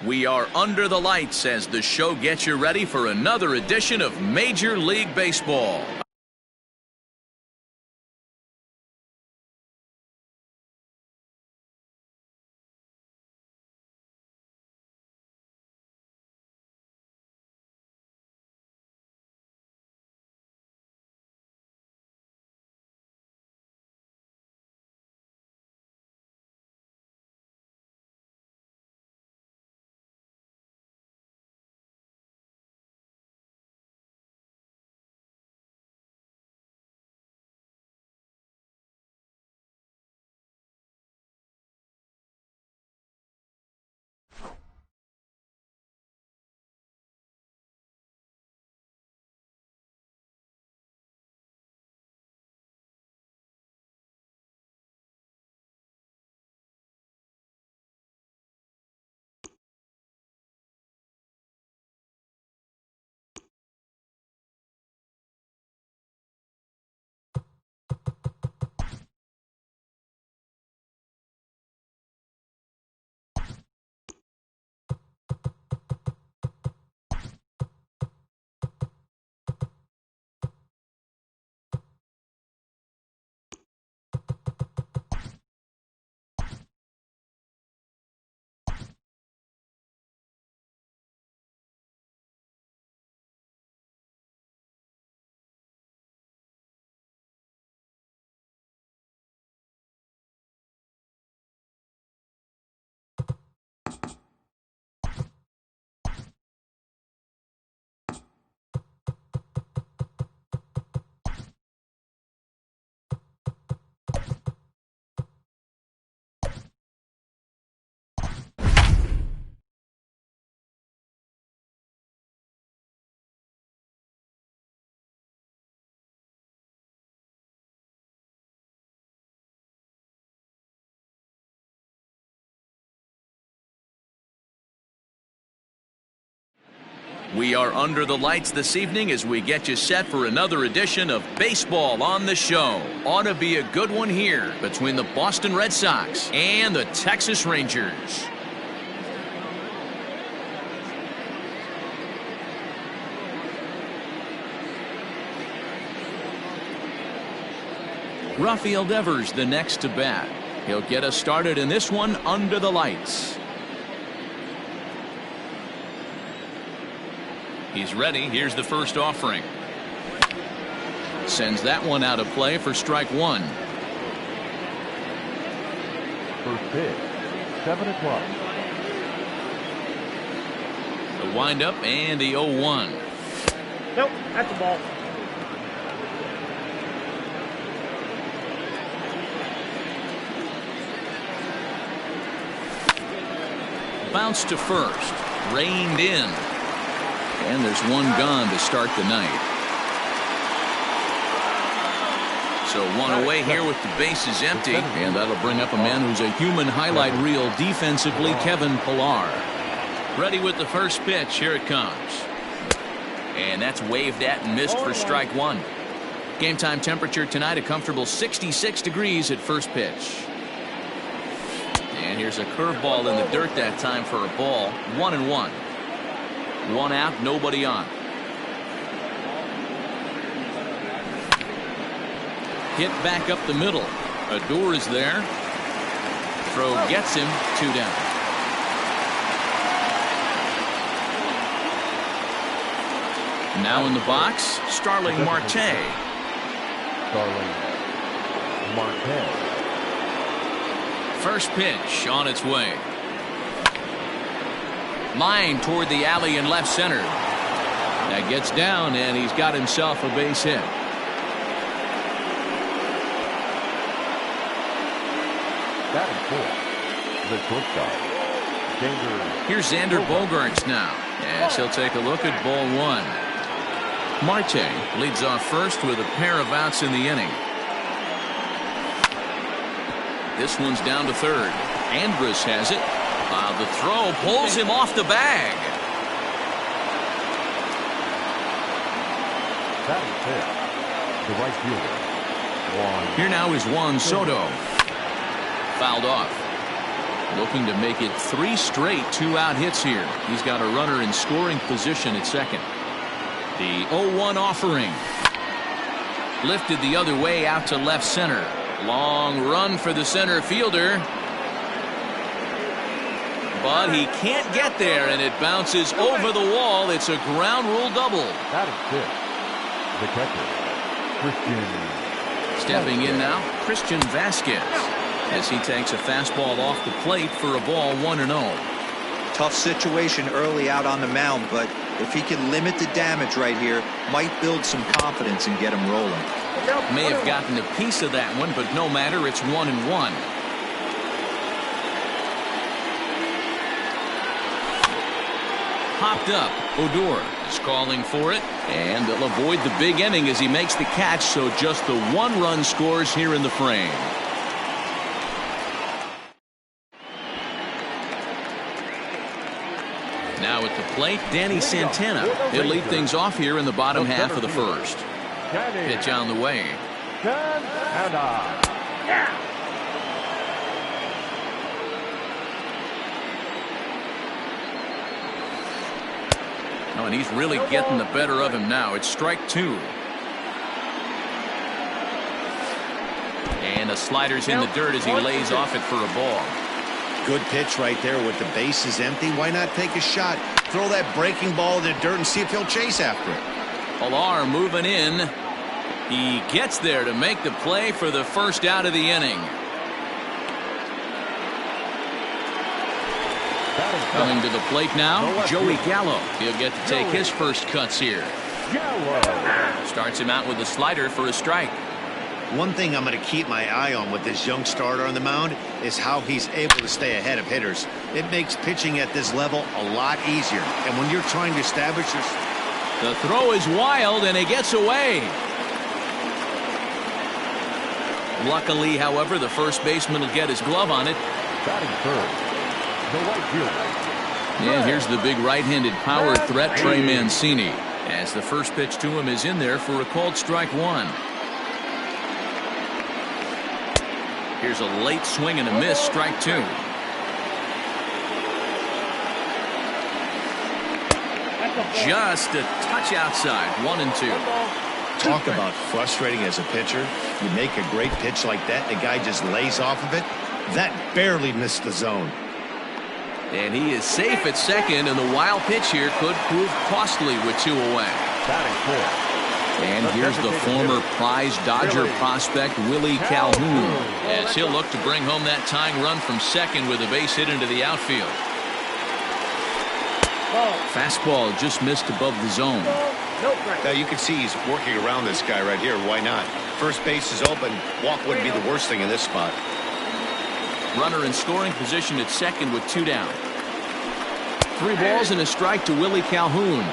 We are under the lights as the show gets you ready for another edition of Major League Baseball. We are under the lights this evening as we get you set for another edition of Baseball on the Show. Ought to be a good one here between the Boston Red Sox and the Texas Rangers. Rafael Devers the next to bat. He'll get us started in this one under the lights. He's ready. Here's the first offering. Sends that one out of play for strike one. First pitch, 7 o'clock. The windup and the 0-1. Nope, that's the ball. Bounce to first. Reined in. And there's one gone to start the night. So one away here with the bases empty. And that'll bring up a man who's a human highlight reel defensively, Kevin Pillar. Ready with the first pitch. Here it comes. And that's waved at and missed for strike one. Game time temperature tonight, a comfortable 66 degrees at first pitch. And here's a curveball in the dirt that time for a ball. 1-1. One out, nobody on. Hit back up the middle. Adore is there. Throw gets him. 2 down. Now in the box, Starling Marte. Starling Marte. First pitch on its way. Line toward the alley in left center. That gets down, and he's got himself a base hit. Batting fourth, the shortstop, Here's Xander Bogaerts now, as he'll take a look at ball one. Marte leads off first with a pair of outs in the inning. This one's down to third. Andrus has it. The throw pulls him off the bag. Batting fifth, the right fielder, Juan. Here now is Juan Soto. Fouled off. Looking to make it 3 straight 2-out hits here. He's got a runner in scoring position at second. The 0-1 offering. Lifted the other way out to left center. Long run for the center fielder. But he can't get there, and it bounces over the wall. It's a ground rule double. That is it. The catcher, Christian. Stepping in now, Christian Vasquez, as he takes a fastball off the plate for a ball 1-0. Tough situation early out on the mound, but if he can limit the damage right here, might build some confidence and get him rolling. May have gotten a piece of that one, but no matter, it's 1-1. Popped up. Odor is calling for it, and they'll avoid the big inning as he makes the catch, so just the 1-run scores here in the frame. Now at the plate, Danny Santana. He'll lead things off here in the bottom half of the first. Pitch on the way. Oh, and he's really getting the better of him now. It's strike 2. And the slider's in the dirt as he lays off it for a ball. Good pitch right there with the bases empty. Why not take a shot? Throw that breaking ball in the dirt and see if he'll chase after it. Pilar moving in. He gets there to make the play for the first out of the inning. Coming to the plate now, Joey Gallo. He'll get to take his first cuts here. Starts him out with a slider for a strike. One thing I'm going to keep my eye on with this young starter on the mound is how he's able to stay ahead of hitters. It makes pitching at this level a lot easier. And when you're trying to establish your... The throw is wild, and it gets away. Luckily, however, the first baseman will get his glove on it. Batting third, the right fielder. And here's the big right-handed power threat, Trey Mancini, as the first pitch to him is in there for a called strike 1. Here's a late swing and a miss, strike 2. Just a touch outside, 1-2. Talk about frustrating as a pitcher. You make a great pitch like that, the guy just lays off of it. That barely missed the zone. And he is safe at second, and the wild pitch here could prove costly with 2 away. Batting fourth. And here's the former prize Dodger prospect, Willie Calhoun, as he'll look to bring home that tying run from second with a base hit into the outfield. Fastball just missed above the zone. Now you can see he's working around this guy right here. Why not? First base is open. Walk wouldn't be the worst thing in this spot. Runner in scoring position at second with 2 down. 3 balls and a strike to Willie Calhoun.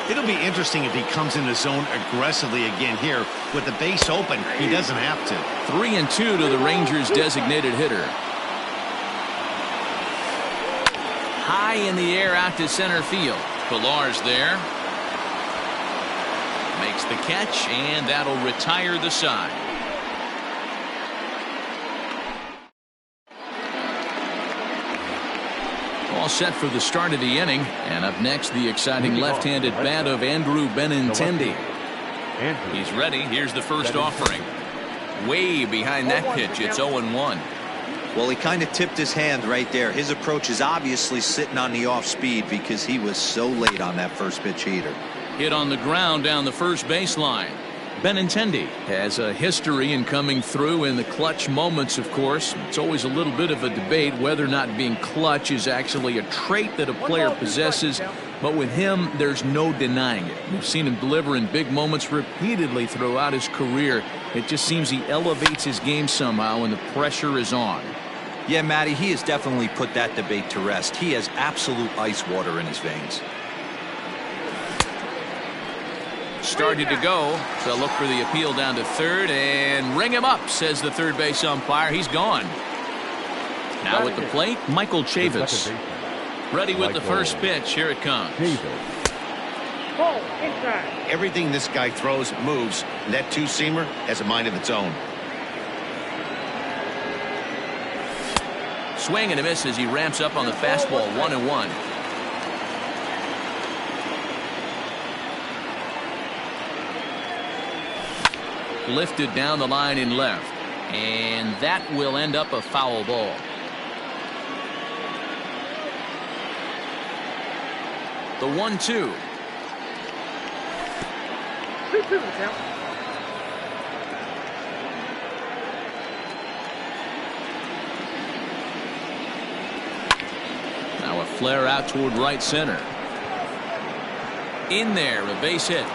It'll be interesting if he comes in the zone aggressively again here. With the base open, he doesn't have to. 3-2 to the Rangers' designated hitter. High in the air out to center field. Pilar's there. Makes the catch, and that'll retire the side. All set for the start of the inning, and up next the exciting left-handed bat of Andrew Benintendi. He's ready. Here's the first offering. Way behind that pitch. It's 0-1. Well, he kind of tipped his hand right there. His approach is obviously sitting on the off speed because he was so late on that first pitch heater. Hit on the ground down the first baseline. Benintendi has a history in coming through in the clutch moments, of course. It's always a little bit of a debate whether or not being clutch is actually a trait that a player possesses. But with him, there's no denying it. We've seen him deliver in big moments repeatedly throughout his career. It just seems he elevates his game somehow when the pressure is on. Yeah, Matty, he has definitely put that debate to rest. He has absolute ice water in his veins. Started to go, so look for the appeal down to third and ring him up, says the third base umpire. He's gone. Now at the plate, Michael Chavis. Ready with the first pitch. Here it comes. Everything this guy throws moves, and that two-seamer has a mind of its own. Swing and a miss as he ramps up on the fastball. 1-1. Lifted down the line in left, and that will end up a foul ball. The 1-2. 2-2 the count. Now a flare out toward right center. In there, a base hit.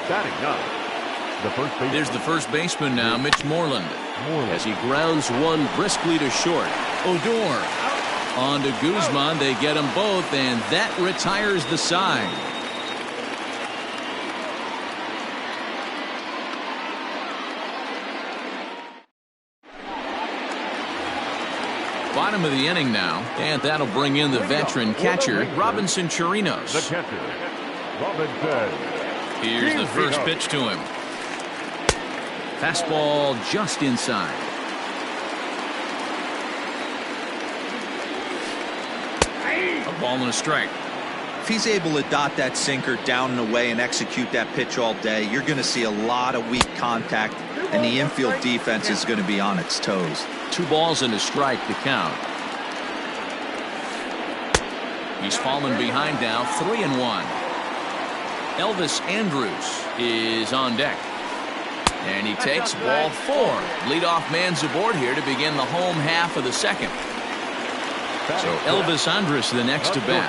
Batting up, the first baseman. There's the first baseman now, Mitch Moreland, as he grounds one briskly to short. Odor on to Guzman. They get them both, and that retires the side. Bottom of the inning now, and that'll bring in the veteran catcher, Robinson Chirinos. The catcher, Robinson. Here's the first pitch to him. Fastball just inside. A ball and a strike. If he's able to dot that sinker down and away and execute that pitch all day, you're going to see a lot of weak contact, and the infield defense is going to be on its toes. 2 balls and a strike to count. He's fallen behind now, 3-1. Elvis Andrus is on deck. And he takes ball 4. Leadoff man's aboard here to begin the home half of the second. So Elvis Andrus the next to bat.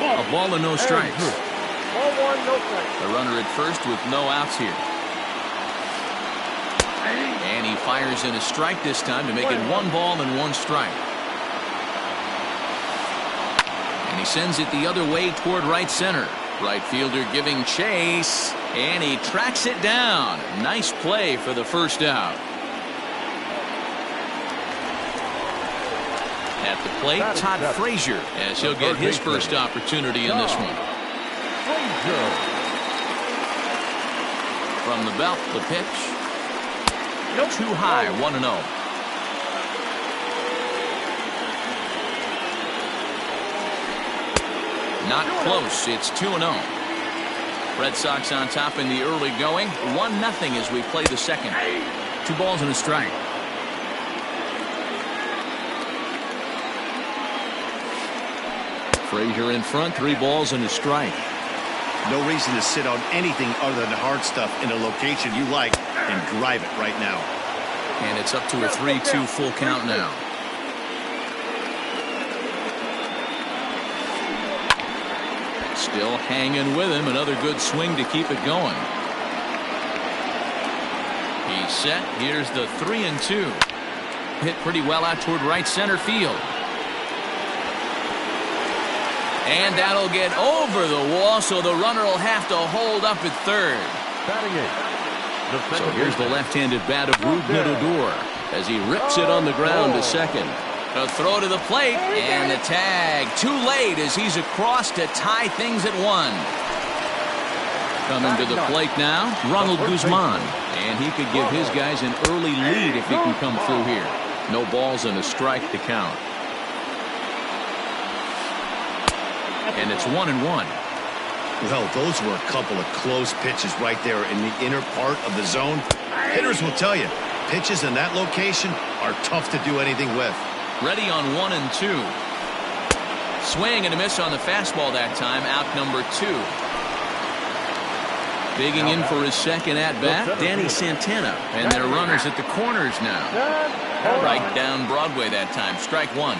A ball and no strikes. Ball 1, no strikes. The runner at first with no outs here. And he fires in a strike this time to make it 1 ball and 1 strike. And he sends it the other way toward right center. Right fielder giving chase, and he tracks it down. Nice play for the first out. At the plate, Todd Frazier, as he'll get his first opportunity in this one. From the belt, the pitch. Too high, 1-0. Not close. It's 2-0. Red Sox on top in the early going. 1-0 as we play the second. 2 balls and a strike. Frazier in front. 3 balls and a strike. No reason to sit on anything other than hard stuff in a location you like and drive it right now. And it's up to a 3-2 full count now. Still hanging with him. Another good swing to keep it going. He's set. Here's the 3-2. Hit pretty well out toward right center field. And that'll get over the wall, so the runner will have to hold up at third. So here's the left-handed bat of Rougned Odor as he rips it on the ground to second. A throw to the plate, and the tag too late as he's across to tie things at 1. Coming to the plate now, Ronald Guzman, and he could give his guys an early lead if he can come through here. No balls and a strike to count. And it's 1-1. Well, those were a couple of close pitches right there in the inner part of the zone. Hitters will tell you, pitches in that location are tough to do anything with. Ready on 1-2. Swing and a miss on the fastball that time. Out number 2. Digging in for his second at-bat, Danny Santana. And their runners at the corners now. Right down Broadway that time. Strike 1.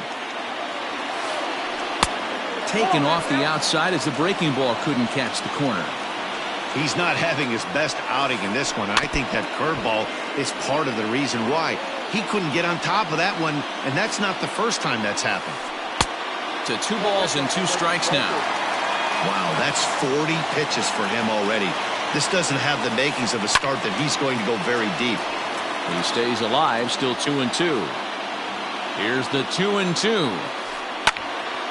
Taken off the outside as the breaking ball couldn't catch the corner. He's not having his best outing in this one. I think that curveball is part of the reason why. He couldn't get on top of that one, and that's not the first time that's happened. To 2 balls and 2 strikes now. Wow, that's 40 pitches for him already. This doesn't have the makings of a start that he's going to go very deep. He stays alive, still 2-2. Here's the 2-2.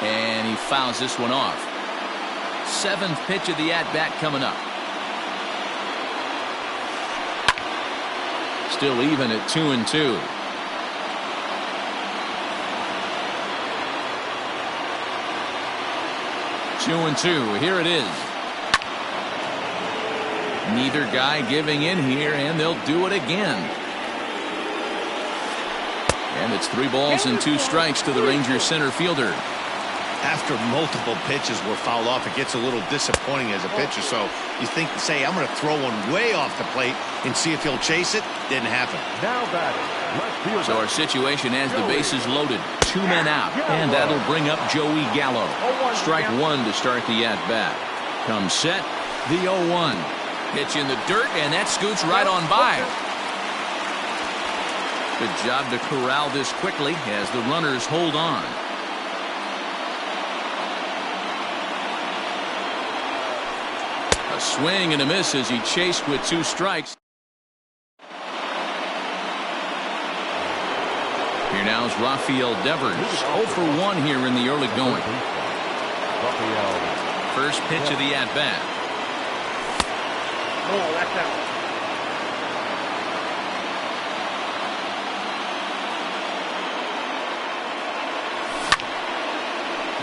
And he fouls this one off. 7th pitch of the at-bat coming up. still even at 2-2. Two and two. Here it is. Neither guy giving in here, and they'll do it again. And it's 3 balls and 2 strikes to the Rangers center fielder. After multiple pitches were fouled off, it gets a little disappointing as a pitcher. So you think, say, I'm going to throw one way off the plate and see if he'll chase it. Didn't happen. Now batting, left fielder. So our situation has the bases loaded. 2 men out, and that'll bring up Joey Gallo. Strike 1 to start the at-bat. Comes set, the 0-1. Pitch in the dirt, and that scoots right on by. Good job to corral this quickly as the runners hold on. A swing and a miss as he chased with 2 strikes. Here now is Rafael Devers. 0 for 1 here in the early going. First pitch of the at-bat. Oh, that's out.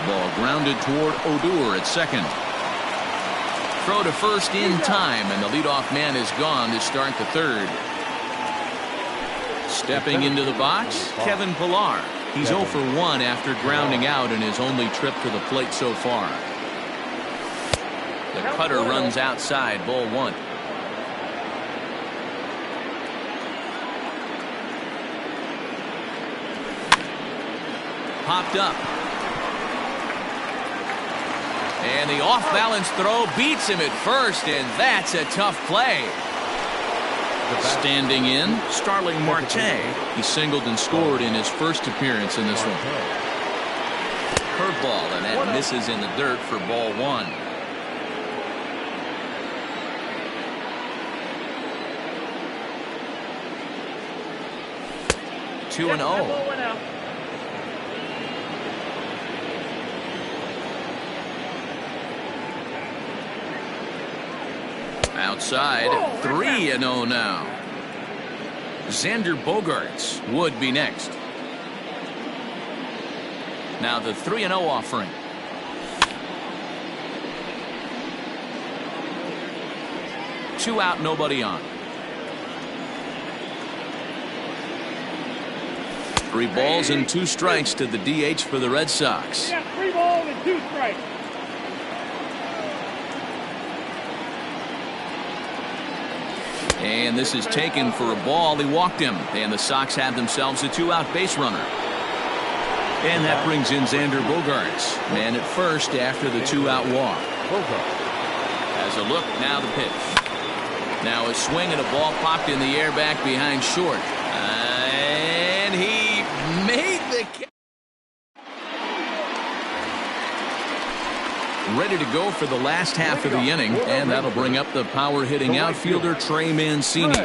Ball grounded toward Odor at second. Throw to first in time, and the leadoff man is gone to start the third. Stepping into the box, Kevin Pillar. He's 0 for 1 after grounding out in his only trip to the plate so far. The cutter runs outside, ball 1. Popped up. And the off-balance throw beats him at first, and that's a tough play. Standing in, Starling Marte. He singled and scored in his first appearance in this one. Curveball, and that misses in the dirt for ball 1. Two and 0. Outside, 3-0 now. Xander Bogaerts would be next. Now the 3-0 offering. Two out, nobody on. 3 balls and 2 strikes to the DH for the Red Sox. Yeah, 3 balls and 2 strikes. And this is taken for a ball. He walked him, and the Sox have themselves a 2-out base runner. And that brings in Xander Bogaerts, man at first after the 2-out walk. As a look, now the pitch. Now a swing and a ball popped in the air back behind short. And he made the catch. Ready to go for the last half of the inning, and that'll bring up the power-hitting outfielder Trey Mancini.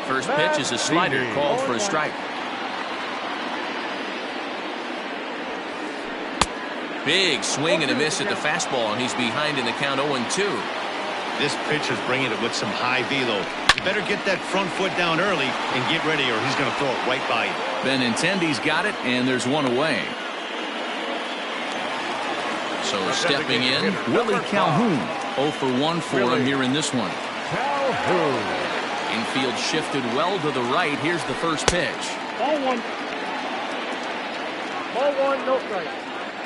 First pitch is a slider called for a strike. Big swing and a miss at the fastball, and he's behind in the count 0-2. This pitcher's bringing it with some high velo. You better get that front foot down early and get ready, or he's going to throw it right by you. Benintendi's got it, and there's one away. So stepping in, Willie Calhoun. 0 for 1 for him here in this one. Calhoun. Infield shifted well to the right. Here's the first pitch. Ball 1. Ball 1, no strike.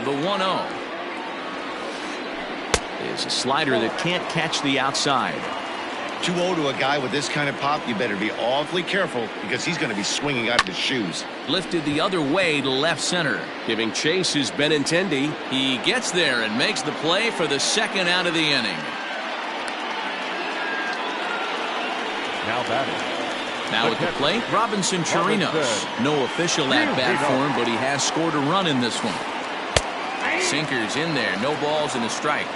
The 1-0 is a slider that can't catch the outside. 2-0 to a guy with this kind of pop, you better be awfully careful because he's going to be swinging out of his shoes. Lifted the other way to left center. Giving chase is Benintendi. He gets there and makes the play for the second out of the inning. Now batting. Now at the plate, Robinson Chirinos. No official at-bat for him, but he has scored a run in this one. Sinkers in there, no balls and a strike.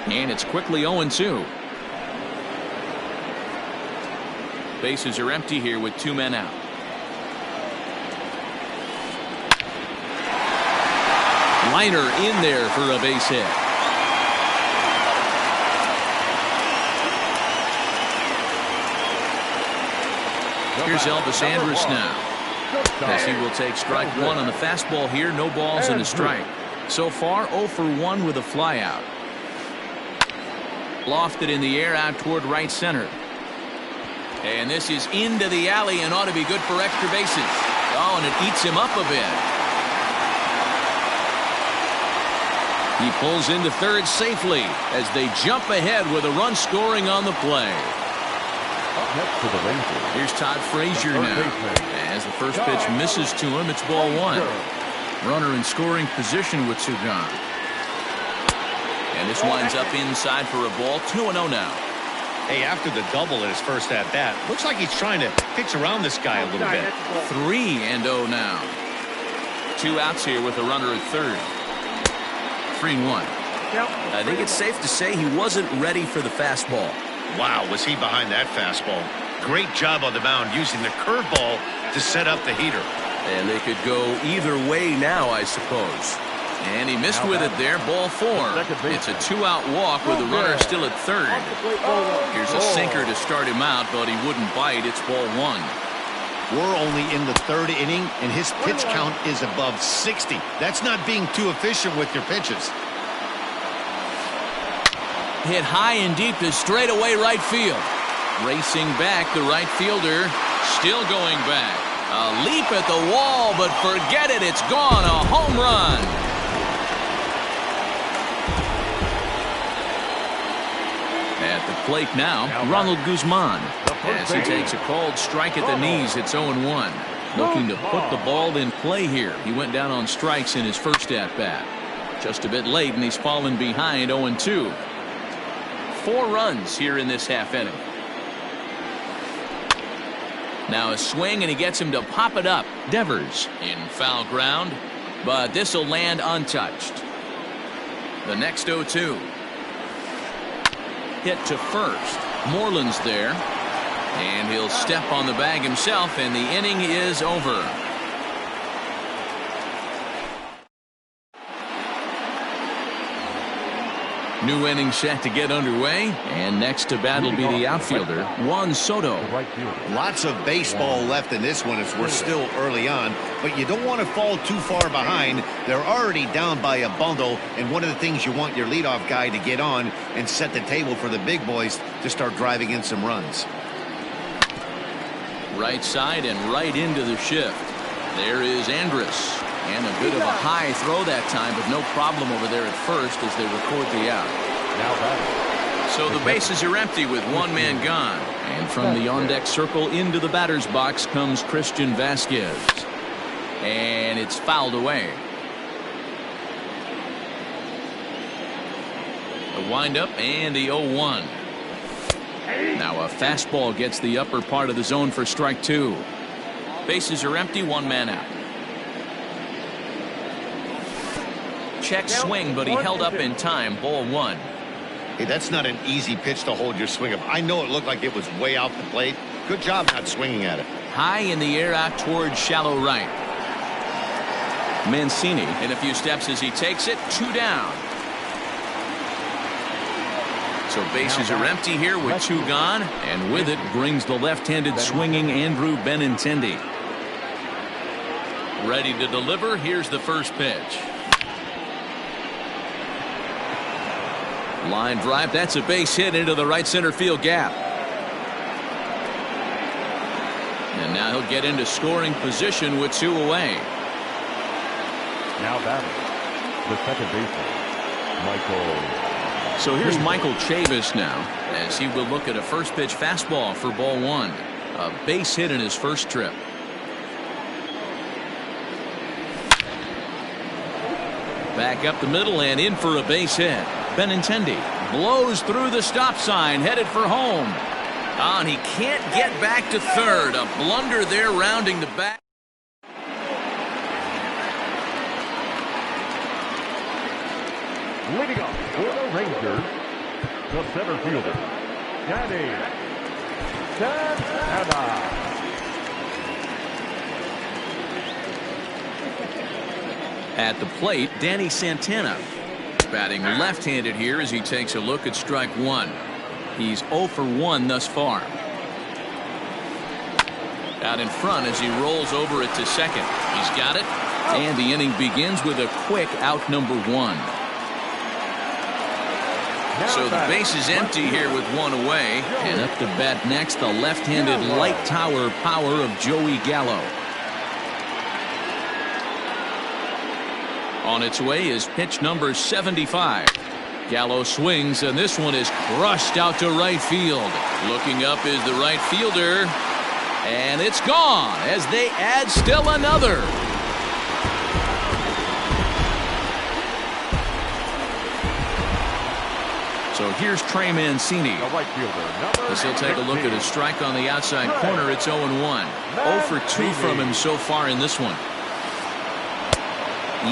And it's quickly 0-2. Bases are empty here with 2 men out. Liner in there for a base hit. Here's Elvis Andrus now. As he will take strike one on the fastball here. No balls and a strike. So far 0 for 1 with a flyout. Lofted in the air out toward right center. And this is into the alley and ought to be good for extra bases. Oh, and it eats him up a bit. He pulls into third safely as they jump ahead with a run scoring on the play. Up next to the Rangers. Here's Todd Frazier now. As the first pitch misses to him, it's ball one. Runner in scoring position with 2 gone. And this winds up inside for a ball. 2-0 now. Hey, after the double at his first at bat, looks like he's trying to pitch around this guy a little bit. 3-0 now. 2 outs here with a runner at third. 3-1. I think it's safe to say he wasn't ready for the fastball. Wow, was he behind that fastball. Great job on the mound using the curveball to set up the heater. And they could go either way now, I suppose. And he missed with it there. Ball 4. It's a 2-out walk with the runner still at third. Here's a sinker to start him out, but he wouldn't bite. It's ball 1. We're only in the 3rd inning, and his pitch count is above 60. That's not being too efficient with your pitches. Hit high and deep to straightaway right field. Racing back, the right fielder still going back. A leap at the wall, but forget it. It's gone. A home run. At the plate now, Ronald Guzman. As he takes a called strike at the knees, it's 0-1. Looking to put the ball in play here. He went down on strikes in his first at-bat. Just a bit late, and he's fallen behind 0-2. 4 runs here in this half inning. Now a swing, and he gets him to pop it up. Devers in foul ground, but this will land untouched. The next 0-2. Hit to first. Moreland's there. And he'll step on the bag himself, and the inning is over. New inning set to get underway, and next to bat will be the outfielder, Juan Soto. Lots of baseball left in this one as we're still early on, but you don't want to fall too far behind. They're already down by a bundle, and one of the things you want your leadoff guy to get on and set the table for the big boys to start driving in some runs. Right side and right into the shift. There is Andrus. And a bit of a high throw that time, but no problem over there at first as they record the out. So the bases are empty with 1 man gone. And from the on-deck circle into the batter's box comes Christian Vasquez. And it's fouled away. The windup and the 0-1. Now a fastball gets the upper part of the zone for strike 2. Bases are empty, 1 man out. Check swing, but he held up in time. Ball 1. Hey, that's not an easy pitch to hold your swing of. I know it looked like it was way off the plate. Good job not swinging at it. High in the air out towards shallow right. Mancini in a few steps as he takes it. 2 down. So bases are empty here with 2 gone, and with it brings the left-handed swinging Andrew Benintendi. Ready to deliver. Here's the first pitch. Line drive. That's a base hit into the right center field gap. And now he'll get into scoring position with 2 away. Now batting, the second baseman, Michael. So here's Michael Chavis now, as he will look at a first pitch fastball for ball 1. A base hit in his first trip. Back up the middle and in for a base hit. Benintendi blows through the stop sign, headed for home. And he can't get back to third. A blunder there rounding the back. Leading off for the Rangers, the center fielder, Danny Santana. At the plate, Danny Santana. Batting left-handed here as he takes a look at strike 1. He's 0 for 1 thus far. Out in front as he rolls over it to second. He's got it. And the inning begins with a quick out number one. So the base is empty here with one away. And up to bat next, the left-handed light tower power of Joey Gallo. On its way is pitch number 75. Gallo swings, and this one is crushed out to right field. Looking up is the right fielder, and it's gone as they add still another. So here's Trey Mancini. As he'll take a look at a strike on the outside corner. It's 0-1. 0 for 2 from him so far in this one.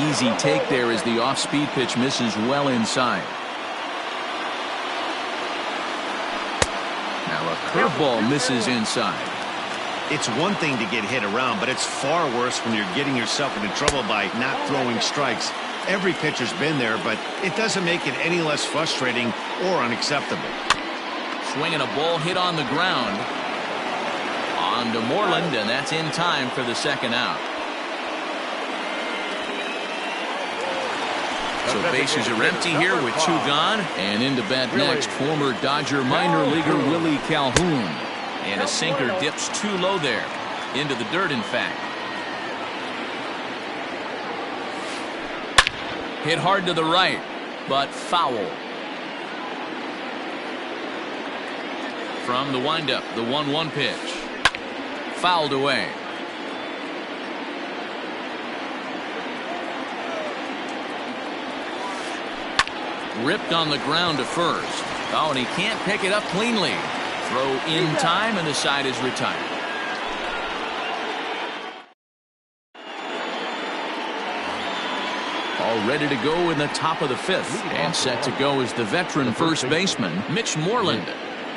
Easy take there as the off-speed pitch misses well inside. Now a curveball misses inside. It's one thing to get hit around, but it's far worse when you're getting yourself into trouble by not throwing strikes. Every pitcher's been there, but it doesn't make it any less frustrating or unacceptable. Swinging a ball hit on the ground. On to Moreland, and that's in time for the second out. So bases are empty here with 2 gone. And into bat next, former Dodger minor leaguer Willie Calhoun. And a sinker dips too low there. Into the dirt, in fact. Hit hard to the right, but foul. From the windup, the 1-1 pitch. Fouled away. Ripped on the ground to first. Oh, and he can't pick it up cleanly. Throw in time, and the side is retired. All ready to go in the top of the 5th. And set to go is the veteran first baseman, Mitch Moreland.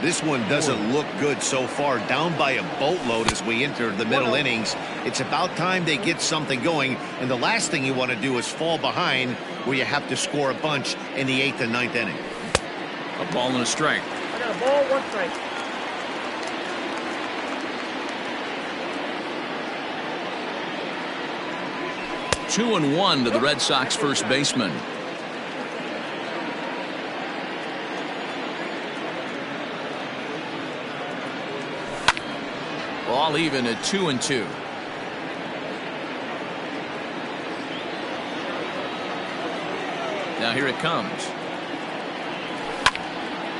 This one doesn't look good so far. Down by a boatload as we enter the middle innings. It's about time they get something going. And the last thing you want to do is fall behind where you have to score a bunch in the 8th and 9th inning. A ball and a strike. I got a ball, 1 strike. Two and 1 to the Red Sox first baseman. All even at 2-2. Now here it comes.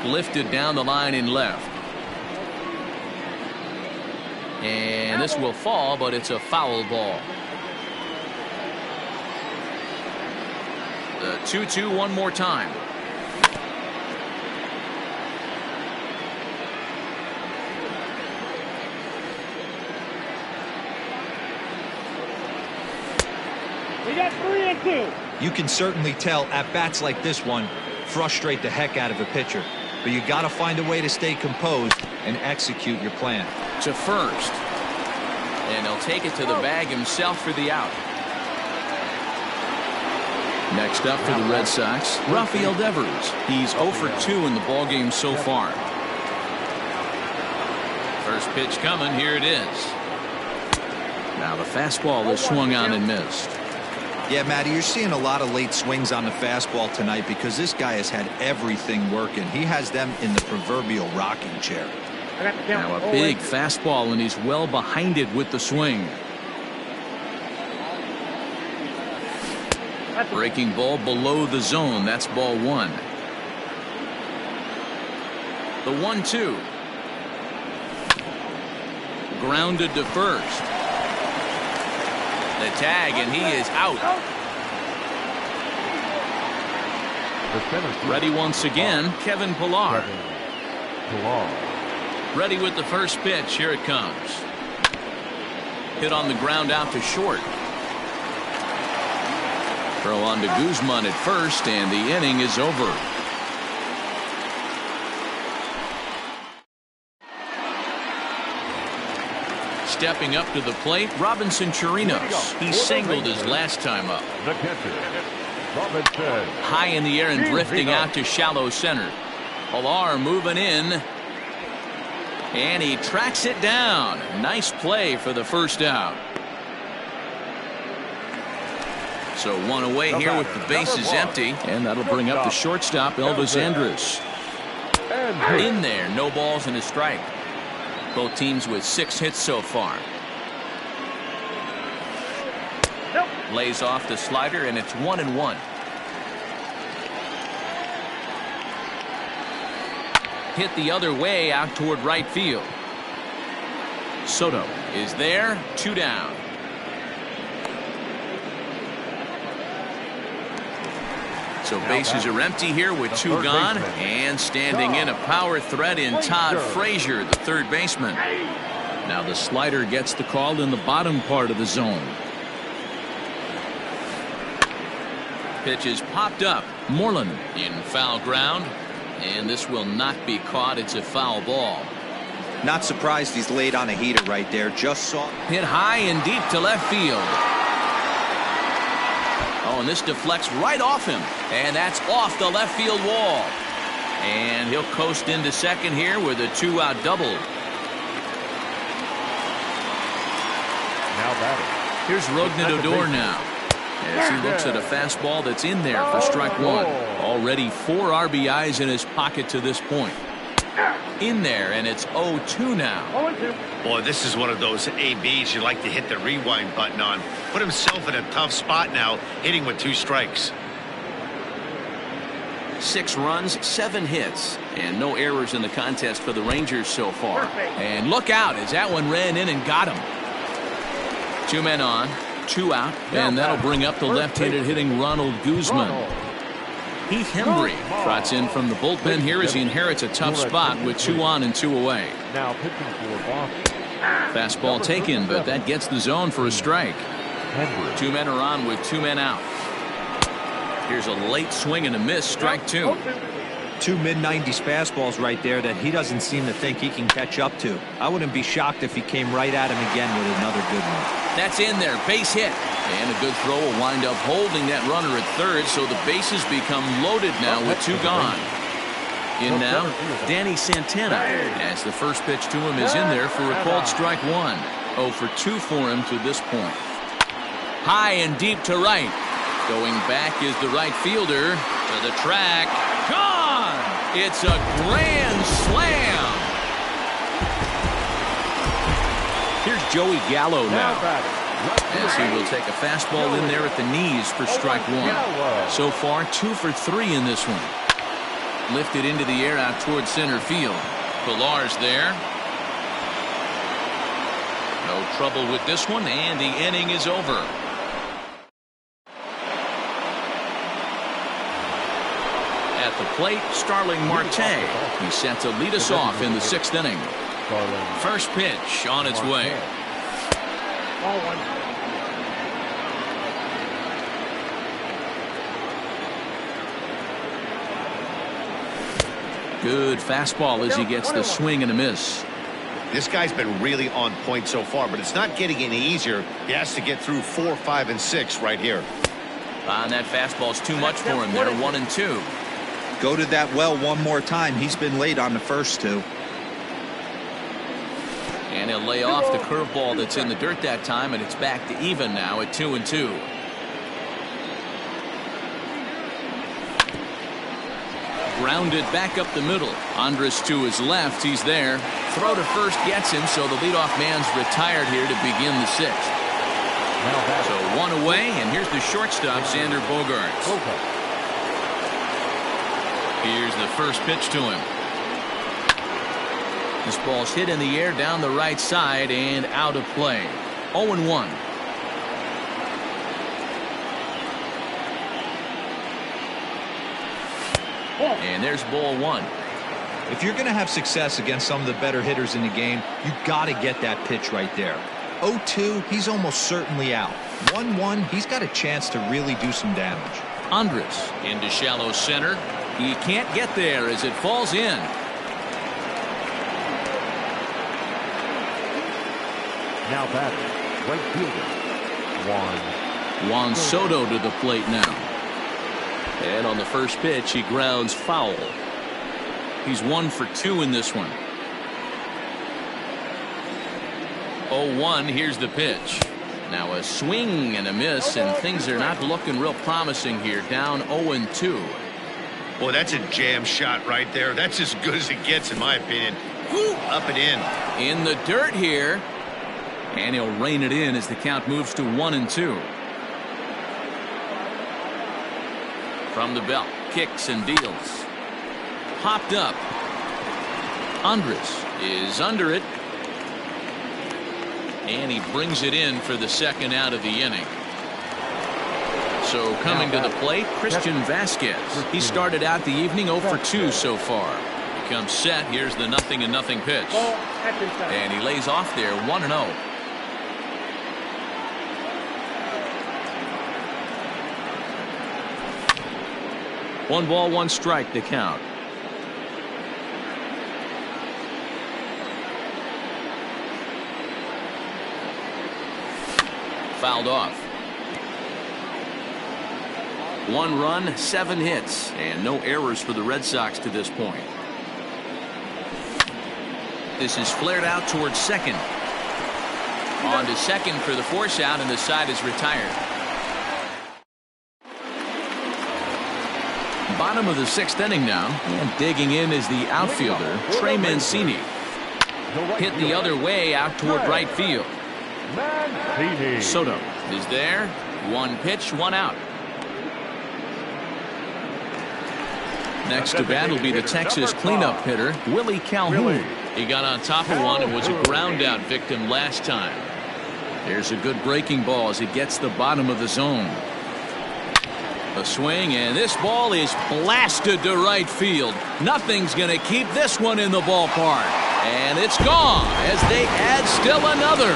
Lifted down the line in left. And this will fall, but it's a foul ball. The 2-2 one more time. We got 3 and 2. You can certainly tell at bats like this one frustrate the heck out of a pitcher, but you got to find a way to stay composed and execute your plan. To first, and he'll take it to the bag himself for the out. Next up for the Red Sox, Rafael Devers. He's 0 for 2 in the ballgame so far. First pitch coming. Here it is. Now the fastball is swung on and missed. Yeah, Matty, you're seeing a lot of late swings on the fastball tonight because this guy has had everything working. He has them in the proverbial rocking chair. Now a big fastball, and he's well behind it with the swing. Breaking ball below the zone. That's ball 1. The 1-2. Grounded to first. The tag, and he is out. Ready once again, Kevin Pillar. Ready with the first pitch. Here it comes. Hit on the ground out to short. Throw on to Guzman at first, and the inning is over. Stepping up to the plate, Robinson Chirinos. He singled his last time up. The catcher, Robinson. High in the air and drifting out to shallow center. Pillar moving in. And he tracks it down. Nice play for the first out. So one away here with the bases empty. And that'll bring up the shortstop, Elvis Andrus. In there, no balls and a strike. Both teams with 6 hits so far. Lays off the slider, and it's 1-1. Hit the other way out toward right field. Soto is there, 2 down. So bases are empty here with 2 gone, and standing in a power threat in Todd Frazier, the third baseman. Now the slider gets the call in the bottom part of the zone. Pitch is popped up. Moreland in foul ground, and this will not be caught. It's a foul ball. Not surprised he's laid on a heater right there. Just saw hit high and deep to left field. Oh, and this deflects right off him, and that's off the left field wall. And he'll coast into second here with a 2-out double. Now batting. Here's Rognet Odor now, as he looks at a fastball that's in there for strike 1. Already 4 RBIs in his pocket to this point. In there, and it's 0-2 now. Boy, this is one of those ABs you like to hit the rewind button on. Put himself in a tough spot now, hitting with 2 strikes. 6 runs, 7 hits, and no errors in the contest for the Rangers so far. And look out, as that one ran in and got him. 2 men on, 2 out, and that'll bring up the left-handed hitting Ronald Guzman. Heath Hembry trots in from the bullpen here as he inherits a tough spot with 2 on and 2 away. Now pitching for Boston. Fastball taken, but that gets the zone for a strike. 2 men are on with 2 men out. Here's a late swing and a miss, strike 2. 2 mid-90s fastballs right there that he doesn't seem to think he can catch up to. I wouldn't be shocked if he came right at him again with another good one. That's in there, base hit. And a good throw will wind up holding that runner at third, so the bases become loaded now with 2 gone. In now, Danny Santana, as the first pitch to him is in there for a called strike 1. 0 for 2 for him to this point. High and deep to right. Going back is the right fielder to the track. Gone! It's a grand slam. Here's Joey Gallo now, as he will take a fastball in there at the knees for strike 1. So far 2 for 3 in this one. Lifted into the air out towards center field. Pilar's there. No trouble with this one, and the inning is over. At the plate, Starling Marte. He's set to lead us off in the 6th inning. First pitch on its way. Good fastball as he gets the swing and a miss. This guy's been really on point so far, but it's not getting any easier. He has to get through 4, 5, and 6 right here. And that fastball's too much for him there. 1 and 2. Go to that well one more time. He's been late on the first 2. And he'll lay off the curveball that's in the dirt that time, and it's back to even now at 2 and 2. Grounded back up the middle. Andrus to his left. He's there. Throw to first gets him, so the leadoff man's retired here to begin the 6th. So 1 away, and here's the shortstop, Xander Bogaerts. Here's the first pitch to him. This ball's hit in the air down the right side and out of play. 0-1. And there's ball 1. If you're going to have success against some of the better hitters in the game, you got to get that pitch right there. 0-2, he's almost certainly out. 1-1, he's got a chance to really do some damage. Andrus into shallow center. He can't get there as it falls in. Now batting, right fielder, Juan Soto to the plate now. And on the first pitch, he grounds foul. He's 1 for 2 in this one. 0-1, here's the pitch. Now a swing and a miss, and things are not looking real promising here. Down 0-2. Well, that's a jam shot right there. That's as good as it gets, in my opinion. Woo, up and in. In the dirt here. And he'll rein it in as the count moves to 1-2. From the belt, kicks and deals. Popped up. Andres is under it. And he brings it in for the second out of the inning. So coming to the plate, Christian Vasquez. He started out the evening 0 for 2 so far. He comes set. Here's the 0-0 pitch. And he lays off there 1-0. One ball, one strike to count. Fouled off. 1 run, 7 hits, and no errors for the Red Sox to this point. This is flared out towards second. On to second for the force out, and the side is retired. Bottom of the 6th inning now, and digging in is the outfielder, Trey Mancini. Hit the other way out toward right field. Soto is there. 1 pitch, 1 out. Next to bat will be the Texas cleanup hitter, Willie Calhoun. He got on top of one and was a ground out victim last time. There's a good breaking ball as it gets the bottom of the zone. A swing, and this ball is blasted to right field. Nothing's going to keep this one in the ballpark. And it's gone as they add still another.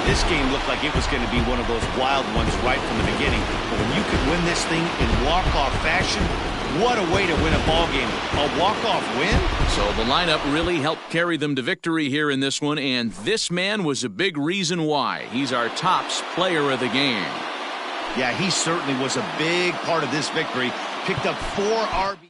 This game looked like it was going to be one of those wild ones right from the beginning. But when you can win this thing in walk-off fashion, what a way to win a ball game. A walk-off win? So the lineup really helped carry them to victory here in this one, and this man was a big reason why. He's our tops player of the game. Yeah, he certainly was a big part of this victory. Picked up 4 RBIs.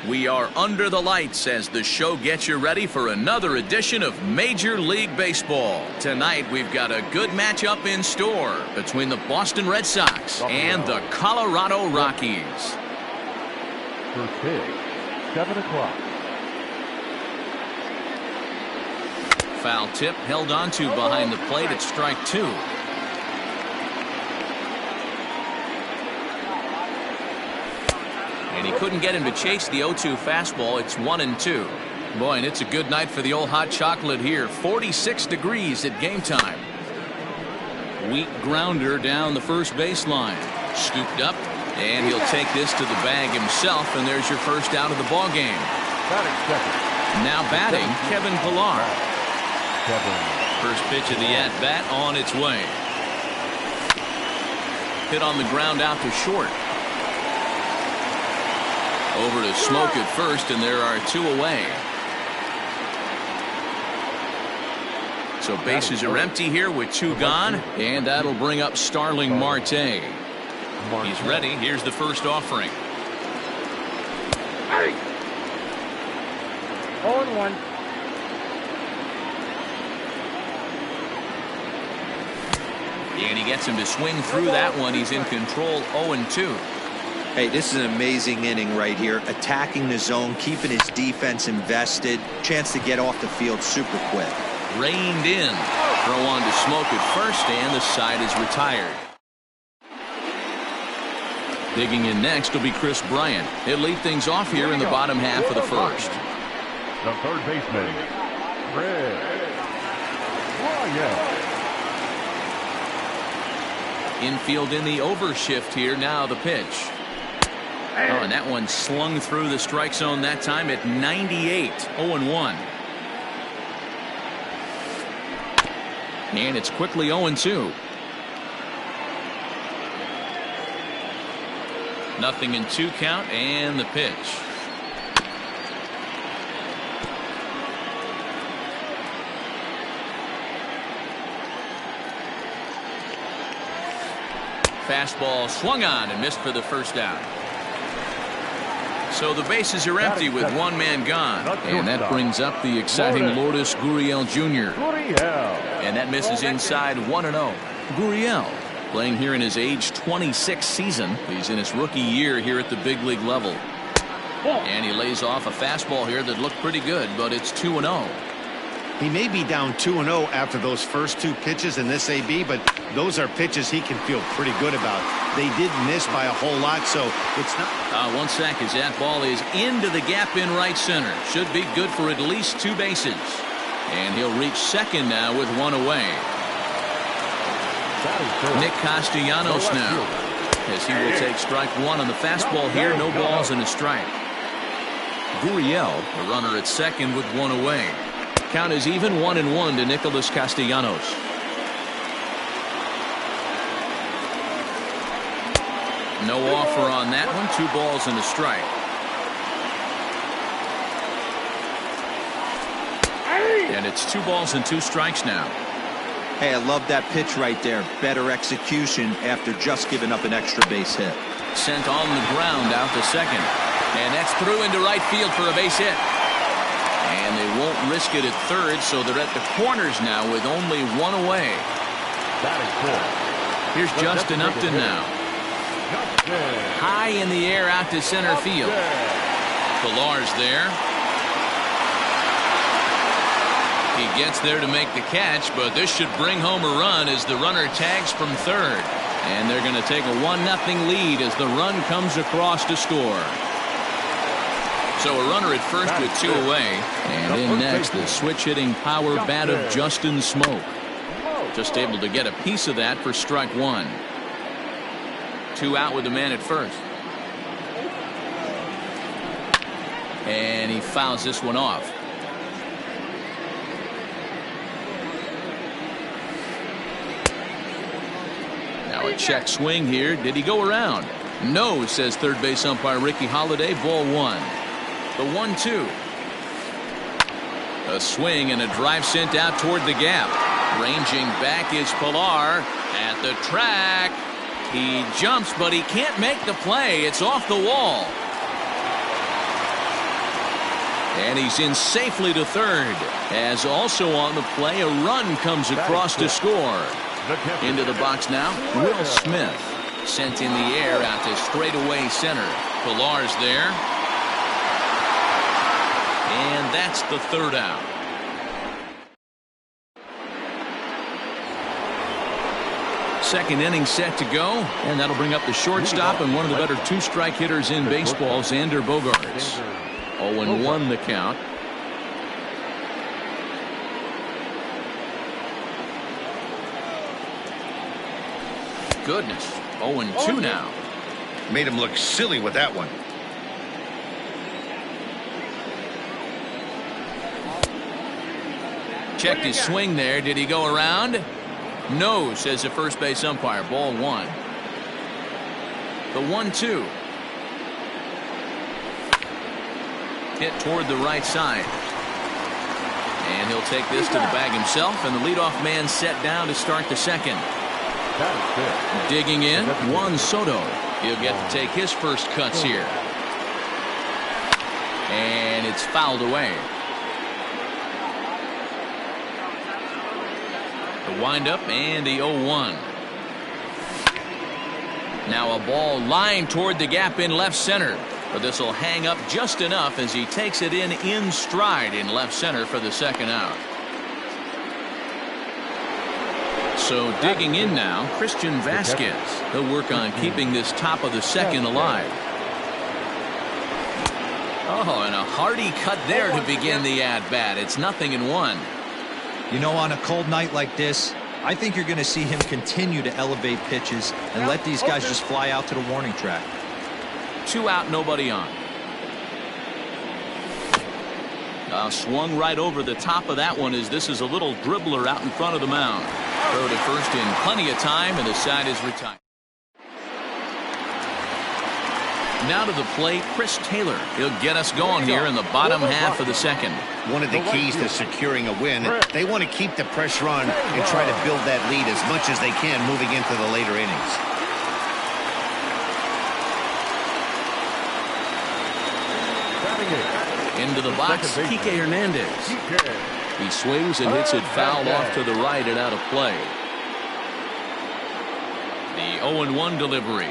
We are under the lights as the show gets you ready for another edition of Major League Baseball. Tonight, we've got a good matchup in store between the Boston Red Sox and the Colorado Rockies. First pitch, 7 o'clock. Foul tip held onto behind the plate at strike 2. And he couldn't get him to chase the 0-2 fastball. It's 1-2. Boy, and it's a good night for the old hot chocolate here. 46 degrees at game time. Weak grounder down the first baseline. Scooped up, and he'll take this to the bag himself, and there's your first out of the ball game. Now batting, Kevin Pillar. First pitch of the at-bat on its way. Hit on the ground out to short. Over to Smoke at first, and there are 2 away. So bases are empty here with 2 gone, and that'll bring up Starling Marte. He's ready. Here's the first offering. 0-1. And he gets him to swing through that one. He's in control, 0-2. Hey, this is an amazing inning right here. Attacking the zone, keeping his defense invested. Chance to get off the field super quick. Reined in. Throw on to Smoke at first, and the side is retired. Digging in next will be Chris Bryant. He'll lead things off here in the bottom half of the first. The third baseman, Red Bryant. Infield in the overshift here. Now the pitch. Oh, and that one slung through the strike zone that time at 98. 0-1. And it's quickly 0-2. Nothing in 2 count, and the pitch. Fastball swung on and missed for the first out. So the bases are empty with 1 man gone. And that brings up the exciting Lourdes Gurriel Jr. And that misses inside 1-0. Gurriel playing here in his age 26 season. He's in his rookie year here at the big league level. And he lays off a fastball here that looked pretty good, but it's 2-0. He may be down 2-0 after those first 2 pitches in this AB, but those are pitches he can feel pretty good about. They did miss by a whole lot, so it's not. 1 sec as that ball is into the gap in right center. Should be good for at least 2 bases. And he'll reach second now with 1 away. Nick Castellanos now, as he will take strike 1 on the fastball here. No balls and a strike. Gurriel, the runner at second with 1 away. Count is even 1-1 to Nicholas Castellanos. No offer on that one. 2 balls and a strike. And it's 2 balls and 2 strikes now. Hey, I love that pitch right there. Better execution after just giving up an extra base hit. Sent on the ground out to second. And that's through into right field for a base hit. And they won't risk it at third, so they're at the corners now with only 1 away. Here's Justin Upton now. High in the air out to center field. Pillar's there. He gets there to make the catch, but this should bring home a run as the runner tags from third. And they're going to take a 1-0 lead as the run comes across to score. So a runner at first with 2 away. And in next, the switch-hitting power bat of Justin Smoke. Just able to get a piece of that for strike 1. 2 out with the man at first. And he fouls this one off. Now a check swing here. Did he go around? No, says third base umpire Ricky Holiday. Ball 1. The 1-2. A swing and a drive sent out toward the gap. Ranging back is Pillar at the track. He jumps, but he can't make the play. It's off the wall. And he's in safely to third. As also on the play, a run comes across to score. Into the box now, Will Smith. Sent in the air out to straightaway center. Pillar's there. And that's the third out. Second inning set to go, and that'll bring up the shortstop and one of the better two-strike hitters in baseball, Xander Bogaerts. 0-1 the count. Goodness, 0-2 now. Made him look silly with that one. Checked his swing there. Did he go around? No, says the first base umpire. Ball one. The 1-2. Hit toward the right side. And he'll take this to the bag himself, and the leadoff man set down to start the second. Digging in, Juan Soto. He'll get to take his first cuts here. And it's fouled away. The windup and the 0-1. Now a ball lined toward the gap in left center. But this will hang up just enough as he takes it in stride in left center for the second out. So digging in now, Christian Vasquez. He'll work on keeping this top of the second alive. Oh, and a hearty cut there to begin the at-bat. It's 0-1. You know, on a cold night like this, I think you're going to see him continue to elevate pitches and let these guys just fly out to the warning track. 2 out, nobody on. Swung right over the top of that one as this is a little dribbler out in front of the mound. Throw to first in plenty of time, and the side is retired. Now to the plate, Chris Taylor. He'll get us going here in the bottom half of the second. One of the keys to securing a win, they want to keep the pressure on and try to build that lead as much as they can moving into the later innings. Into the box, Kike Hernandez. He swings and hits it foul off to the right and out of play. The 0-1 delivery.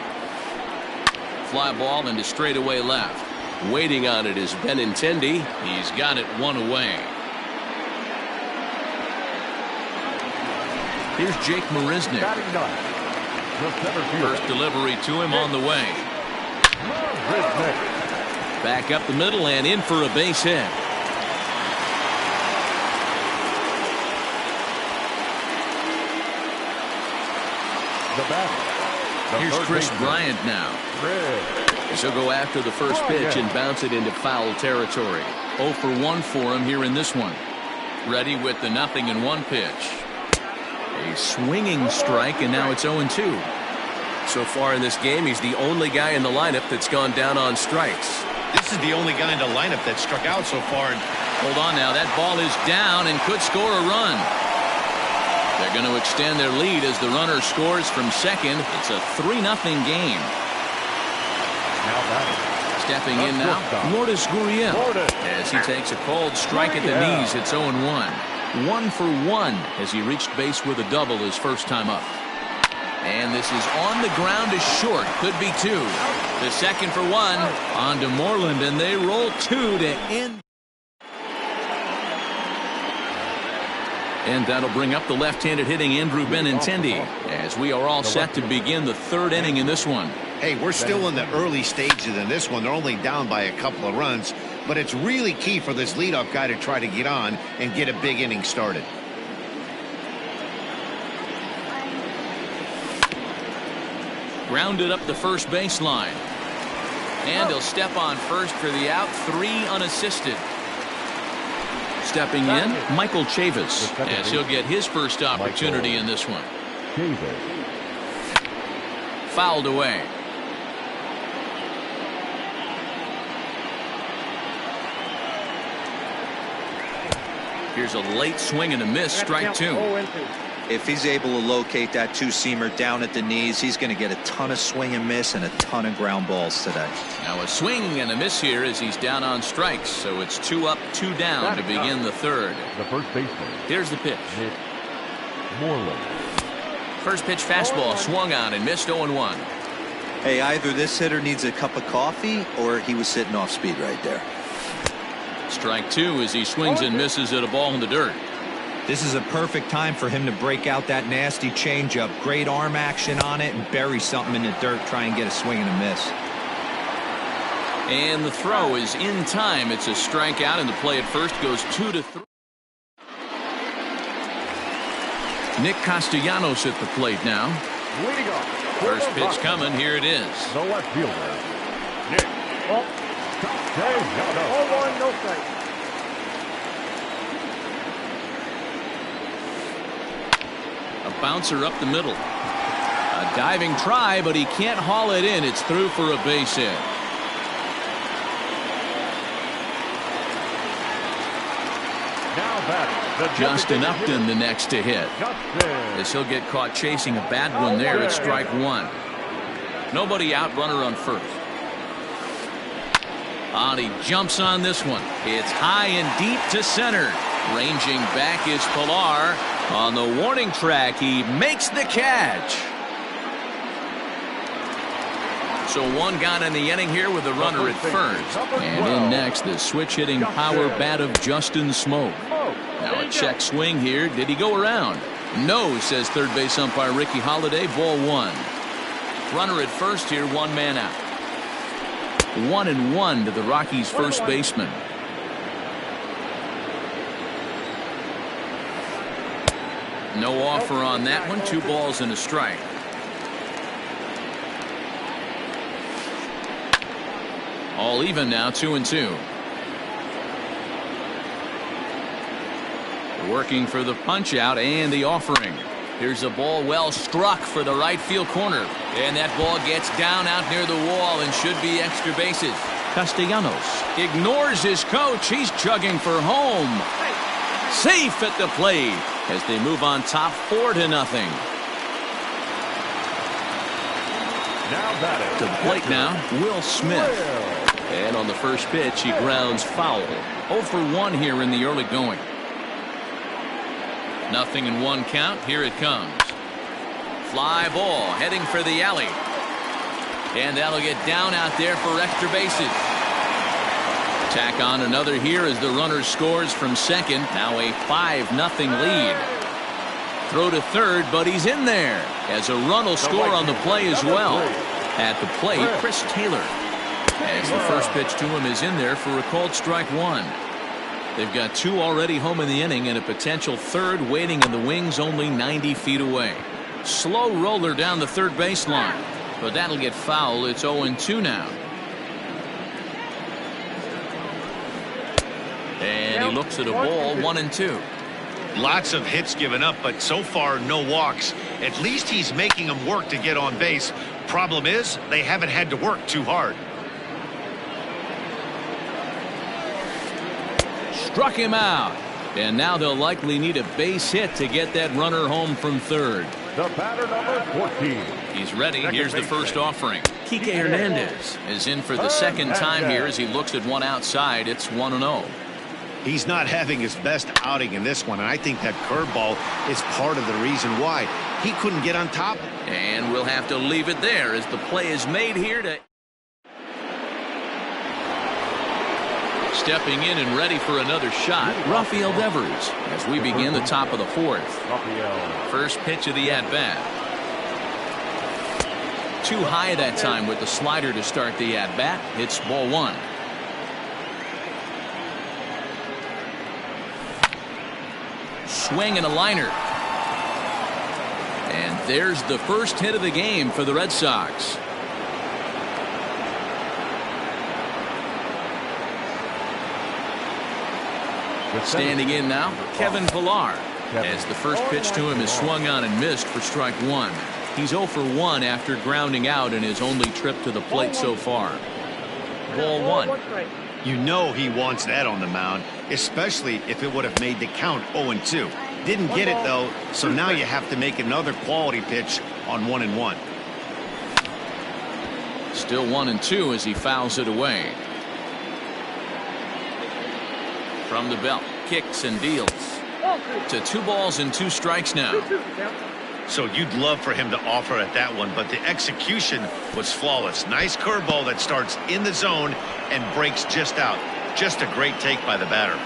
Fly ball into straightaway left. Waiting on it is Benintendi. He's got it one away. Here's Jake Marisnick. First delivery to him on the way. Back up the middle and in for a base hit. Here's Chris Bryant now. He'll go after the first pitch and bounce it into foul territory. 0 for 1 for him here in this one. Ready with the 0-1 pitch. A swinging strike, and now it's 0-2. So far in this game, he's the only guy in the lineup that's gone down on strikes. This is the only guy in the lineup that struck out so far. Hold on now. That ball is down and could score a run. They're going to extend their lead as the runner scores from second. It's a 3-0 game. Stepping in now, Lourdes Gurriel. As he takes a cold strike at the knees, it's 0-1. 1 for 1 as he reached base with a double his first time up. And this is on the ground to short. Could be 2. The second for 1 on to Moreland, and they roll 2 to end. And that'll bring up the left-handed hitting Andrew Benintendi as we are all set to begin the third inning in this one. Hey, we're still in the early stages in this one. They're only down by a couple of runs, but it's really key for this leadoff guy to try to get on and get a big inning started. Grounded up the first baseline. And he'll step on first for the out. 3 unassisted. Stepping in, Michael Chavis, as he'll get his first opportunity in this one. Fouled away. Here's a late swing and a miss, strike 2. If he's able to locate that two-seamer down at the knees, he's going to get a ton of swing and miss and a ton of ground balls today. Now a swing and a miss here as he's down on strikes. So it's 2 up, 2 down to begin the third. The first baseman. Here's the pitch. Moreland. First pitch fastball swung on and missed 0-1. Hey, either this hitter needs a cup of coffee or he was sitting off speed right there. Strike 2 as he swings and misses at a ball in the dirt. This is a perfect time for him to break out that nasty changeup. Great arm action on it and bury something in the dirt. Try and get a swing and a miss. And the throw is in time. It's a strikeout, and the play at first goes 2-3. Nick Castellanos at the plate now. Leading off. First pitch coming. Here it is. The left fielder. Nick. Castellanos. 0-1, no strike. A bouncer up the middle. A diving try, but he can't haul it in. It's through for a base hit. Now batting. Justin Upton the next to hit. Justin. As he'll get caught chasing a bad one there at strike 1. Nobody out, runner on first. And he jumps on this one. It's high and deep to center. Ranging back is Pilar. On the warning track, he makes the catch. So 1 gone in the inning here with a runner at first. And in next, the switch-hitting power bat of Justin Smoke. Now a check swing here. Did he go around? No, says third base umpire Ricky Holiday. Ball 1. Runner at first here, 1 man out. 1-1 to the Rockies' first baseman. No offer on that one. 2 balls and a strike. All even now, 2-2. Working for the punch out and the offering. Here's a ball well struck for the right field corner. And that ball gets down out near the wall and should be extra bases. Castellanos ignores his coach. He's chugging for home. Safe at the plate as they move on top 4-0. Now batting. To the plate now, Will Smith. And on the first pitch, he grounds foul. 0 for 1 here in the early going. 0-1 count. Here it comes. Fly ball heading for the alley. And that'll get down out there for extra bases. Tack on another here as the runner scores from second. Now a 5-0 lead. Throw to third, but he's in there as a run will score on the play as well. At the plate, Chris Taylor. As the first pitch to him is in there for a called strike 1. They've got 2 already home in the inning and a potential third waiting in the wings only 90 feet away. Slow roller down the third baseline, but that'll get foul. It's 0-2 now. And he looks at a ball, 1-2. Lots of hits given up, but so far no walks. At least he's making them work to get on base. Problem is, they haven't had to work too hard. Struck him out. And now they'll likely need a base hit to get that runner home from third. The batter number 14. He's ready. Here's the first offering. Kike Hernandez is in for the second time here as he looks at one outside. It's 1-0. He's not having his best outing in this one, and I think that curveball is part of the reason why he couldn't get on top. And we'll have to leave it there as the play is made here to... Stepping in and ready for another shot, Rafael Devers, as we begin the top of the 4th. First pitch of the at-bat. Too high that time with the slider to start the at-bat. It's ball 1. Swing and a liner. And there's the first hit of the game for the Red Sox. Standing in now, Kevin Pilar. As the first pitch to him is swung on and missed for strike 1. He's 0 for 1 after grounding out in his only trip to the plate so far. Ball 1. You know he wants that on the mound, especially if it would have made the count 0-2. Didn't get it, though, so now you have to make another quality pitch on 1-1. Still 1-2 as he fouls it away. From the belt, kicks and deals. To 2 balls and 2 strikes now. So you'd love for him to offer at that one, but the execution was flawless. Nice curveball that starts in the zone and breaks just out. Just a great take by the batter.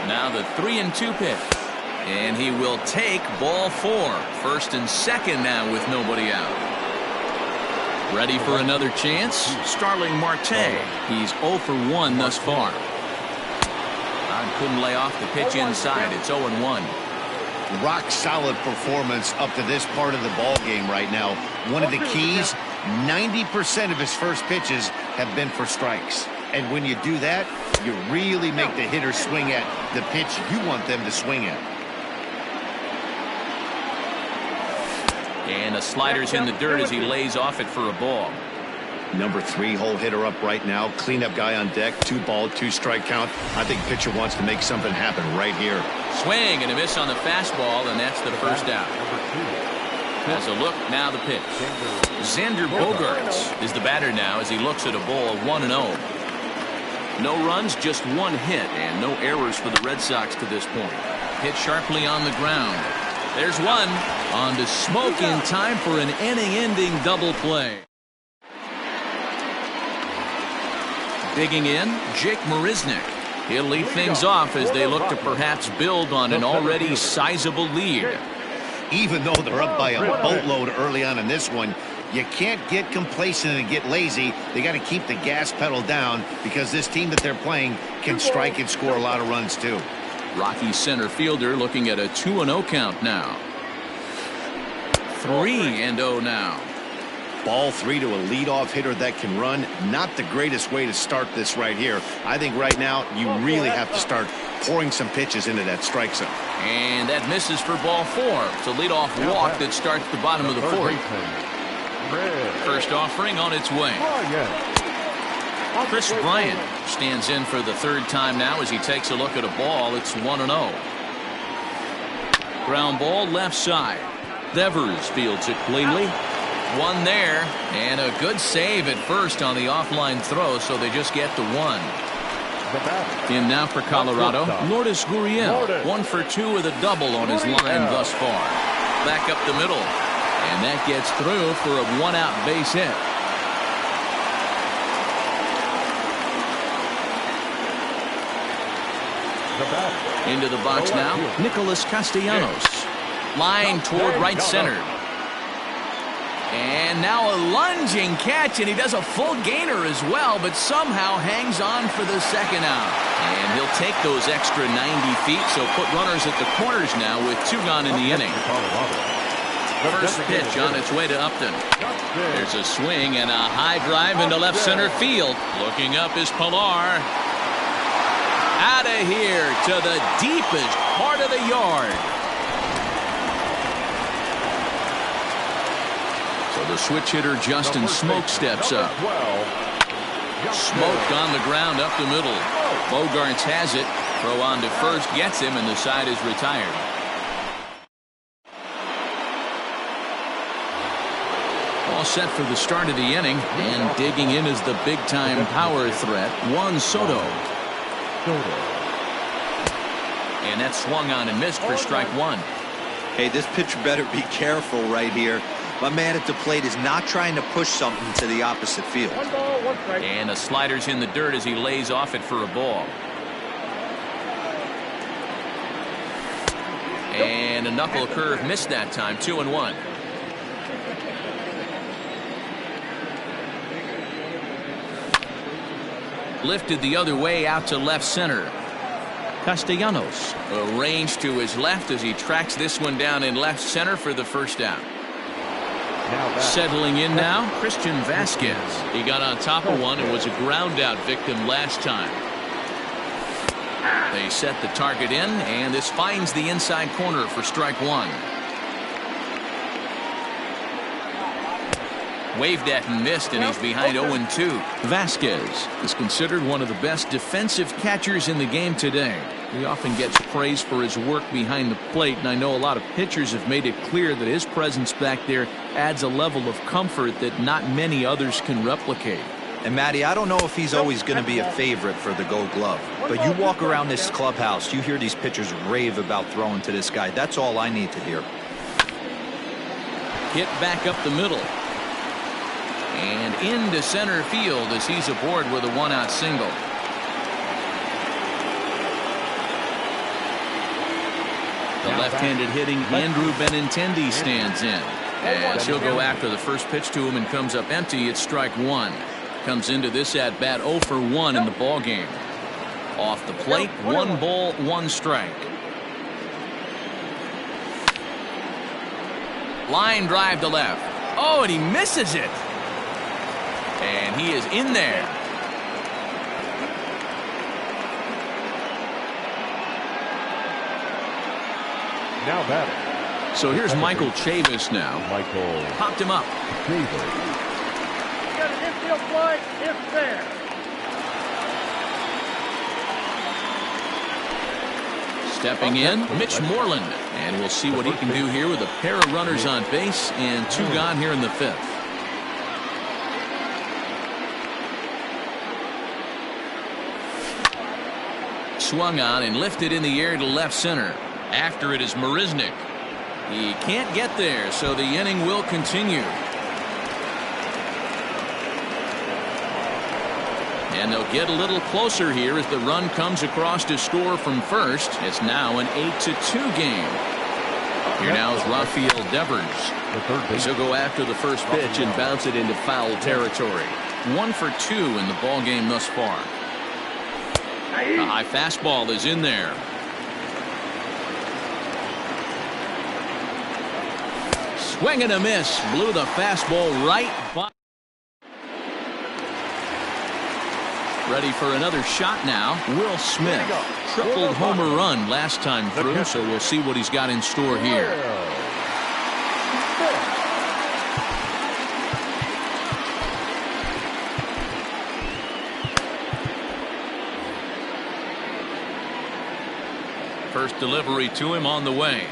Now the 3-2 pitch. And he will take ball 4. First and second now with nobody out. Ready for another chance? Starling Marte. He's 0 for 1 thus far. Couldn't lay off the pitch inside. It's 0-1. Rock solid performance up to this part of the ball game right now. One of the keys, 90% of his first pitches have been for strikes. And when you do that, you really make the hitter swing at the pitch you want them to swing at. And a slider's in the dirt as he lays off it for a ball. Number 3 hole hitter up right now. Cleanup guy on deck. 2 ball, 2 strike count. I think pitcher wants to make something happen right here. Swing and a miss on the fastball, and that's the first out. As a look, now the pitch. Xander Bogaerts is the batter now as he looks at a ball 1-0. No runs, just 1 hit, and no errors for the Red Sox to this point. Hit sharply on the ground. There's one. On to Smoke in time for an inning-ending double play. Digging in, Jake Marisnick. He'll lead things off as they look to perhaps build on an already sizable lead. Even though they're up by a boatload early on in this one, you can't get complacent and get lazy. They got to keep the gas pedal down because this team that they're playing can strike and score a lot of runs too. Rocky center fielder looking at a 2-0 count now. 3-0 now. Ball 3 to a leadoff hitter that can run. Not the greatest way to start this right here. I think right now you really have to start pouring some pitches into that strike zone. And that misses for ball 4. It's a leadoff walk that starts the bottom of the 4th. First offering on its way. Chris Bryant stands in for the 3rd time now as he takes a look at a ball. It's 1-0. Ground ball left side. Devers fields it cleanly. One there, and a good save at first on the offline throw, so they just get the 1. In now for Colorado, Lourdes Gurriel, 1 for 2 with a double on his line thus far. Back up the middle, and that gets through for a 1-out base hit. Into the box now, Nicholas Castellanos. Line toward right center. And now a lunging catch, and he does a full gainer as well, but somehow hangs on for the 2nd out. And he'll take those extra 90 feet, so put runners at the corners now with 2 gone in the inning. First pitch on its way to Upton. There's a swing and a high drive into left center field. Looking up is Pilar. Out of here to the deepest part of the yard. So the switch hitter Justin Smoke steps up. Smoke on the ground up the middle. Bogaerts has it. Throw on to first, gets him, and the side is retired. All set for the start of the inning, and digging in is the big-time power threat, Juan Soto. And that swung on and missed for strike 1. Hey, this pitcher better be careful right here. My man at the plate is not trying to push something to the opposite field. 1 ball, 1 strike. And a slider's in the dirt as he lays off it for a ball. And a knuckle curve missed that time, 2-1. Lifted the other way out to left center. Castellanos arranged to his left as he tracks this one down in left center for the 1st out. Settling in now, Christian Vasquez. He got on top of one and was a ground out victim last time. They set the target in, and this finds the inside corner for strike 1. Waved at and missed, and he's behind 0-2. Vasquez is considered one of the best defensive catchers in the game today. He often gets praise for his work behind the plate, and I know a lot of pitchers have made it clear that his presence back there adds a level of comfort that not many others can replicate. And Matty, I don't know if he's always going to be a favorite for the Gold Glove, but you walk around this clubhouse, you hear these pitchers rave about throwing to this guy. That's all I need to hear. Hit back up the middle. And into center field as he's aboard with a one-out single. The left-handed hitting Andrew Benintendi stands in. As he'll go after the first pitch to him and comes up empty, it's strike one. Comes into this at-bat 0 for 1 in the ball game. Off the plate, 1 ball, 1 strike. Line drive to left. Oh, and he misses it. And he is in there. Now batting. So here's Michael Chavis now. Michael Popped him up. Chavis. Got an infield fly. It's there. Stepping in, Mitch Moreland. And we'll see what he can do here with a pair of runners on base and 2 gone here in the 5th. Swung on and lifted in the air to left center. After it is Marisnik. He can't get there, so the inning will continue. And they'll get a little closer here as the run comes across to score from first. It's now an 8-2 game. Here now is Rafael Devers. He'll go after the first pitch and bounce it into foul territory. 1 for 2 in the ball game thus far. The high fastball is in there. Swing and a miss. Blew the fastball right by. Ready for another shot now. Will Smith. Tripled homer run last time through, so we'll see what he's got in store here. First delivery to him on the way.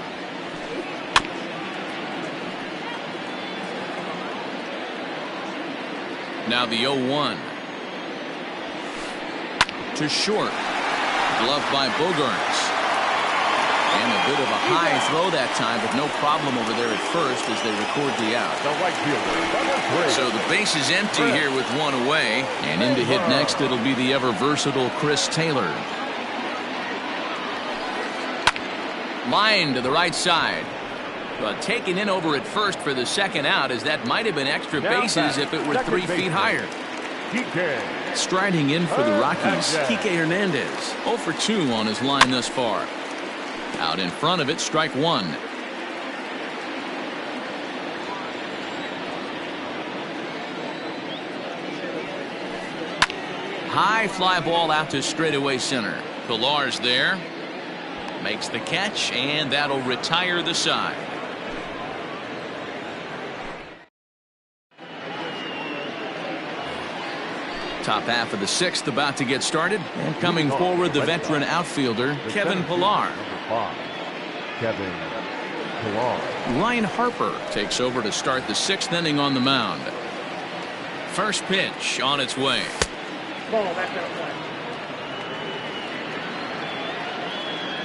Now the 0-1. To short. Gloved by Bogarts. And a bit of a high throw that time, but no problem over there at first as they record the out. So the base is empty here with 1 away. And in to hit next, it'll be the ever-versatile Chris Taylor. Line to the right side. But taken in over at first for the second out, as that might have been extra bases if it were 3 feet higher. Striding in for the Rockies, Kike Hernandez. 0 for 2 on his line thus far. Out in front of it, strike 1. High fly ball out to straightaway center. Pilar's there. Makes the catch, and that'll retire the side. Top half of the 6th about to get started. And coming forward, the veteran outfielder, Kevin Pillar. Kevin Pillar. Ryan Harper takes over to start the 6th inning on the mound. First pitch on its way. Ball, that's out of play.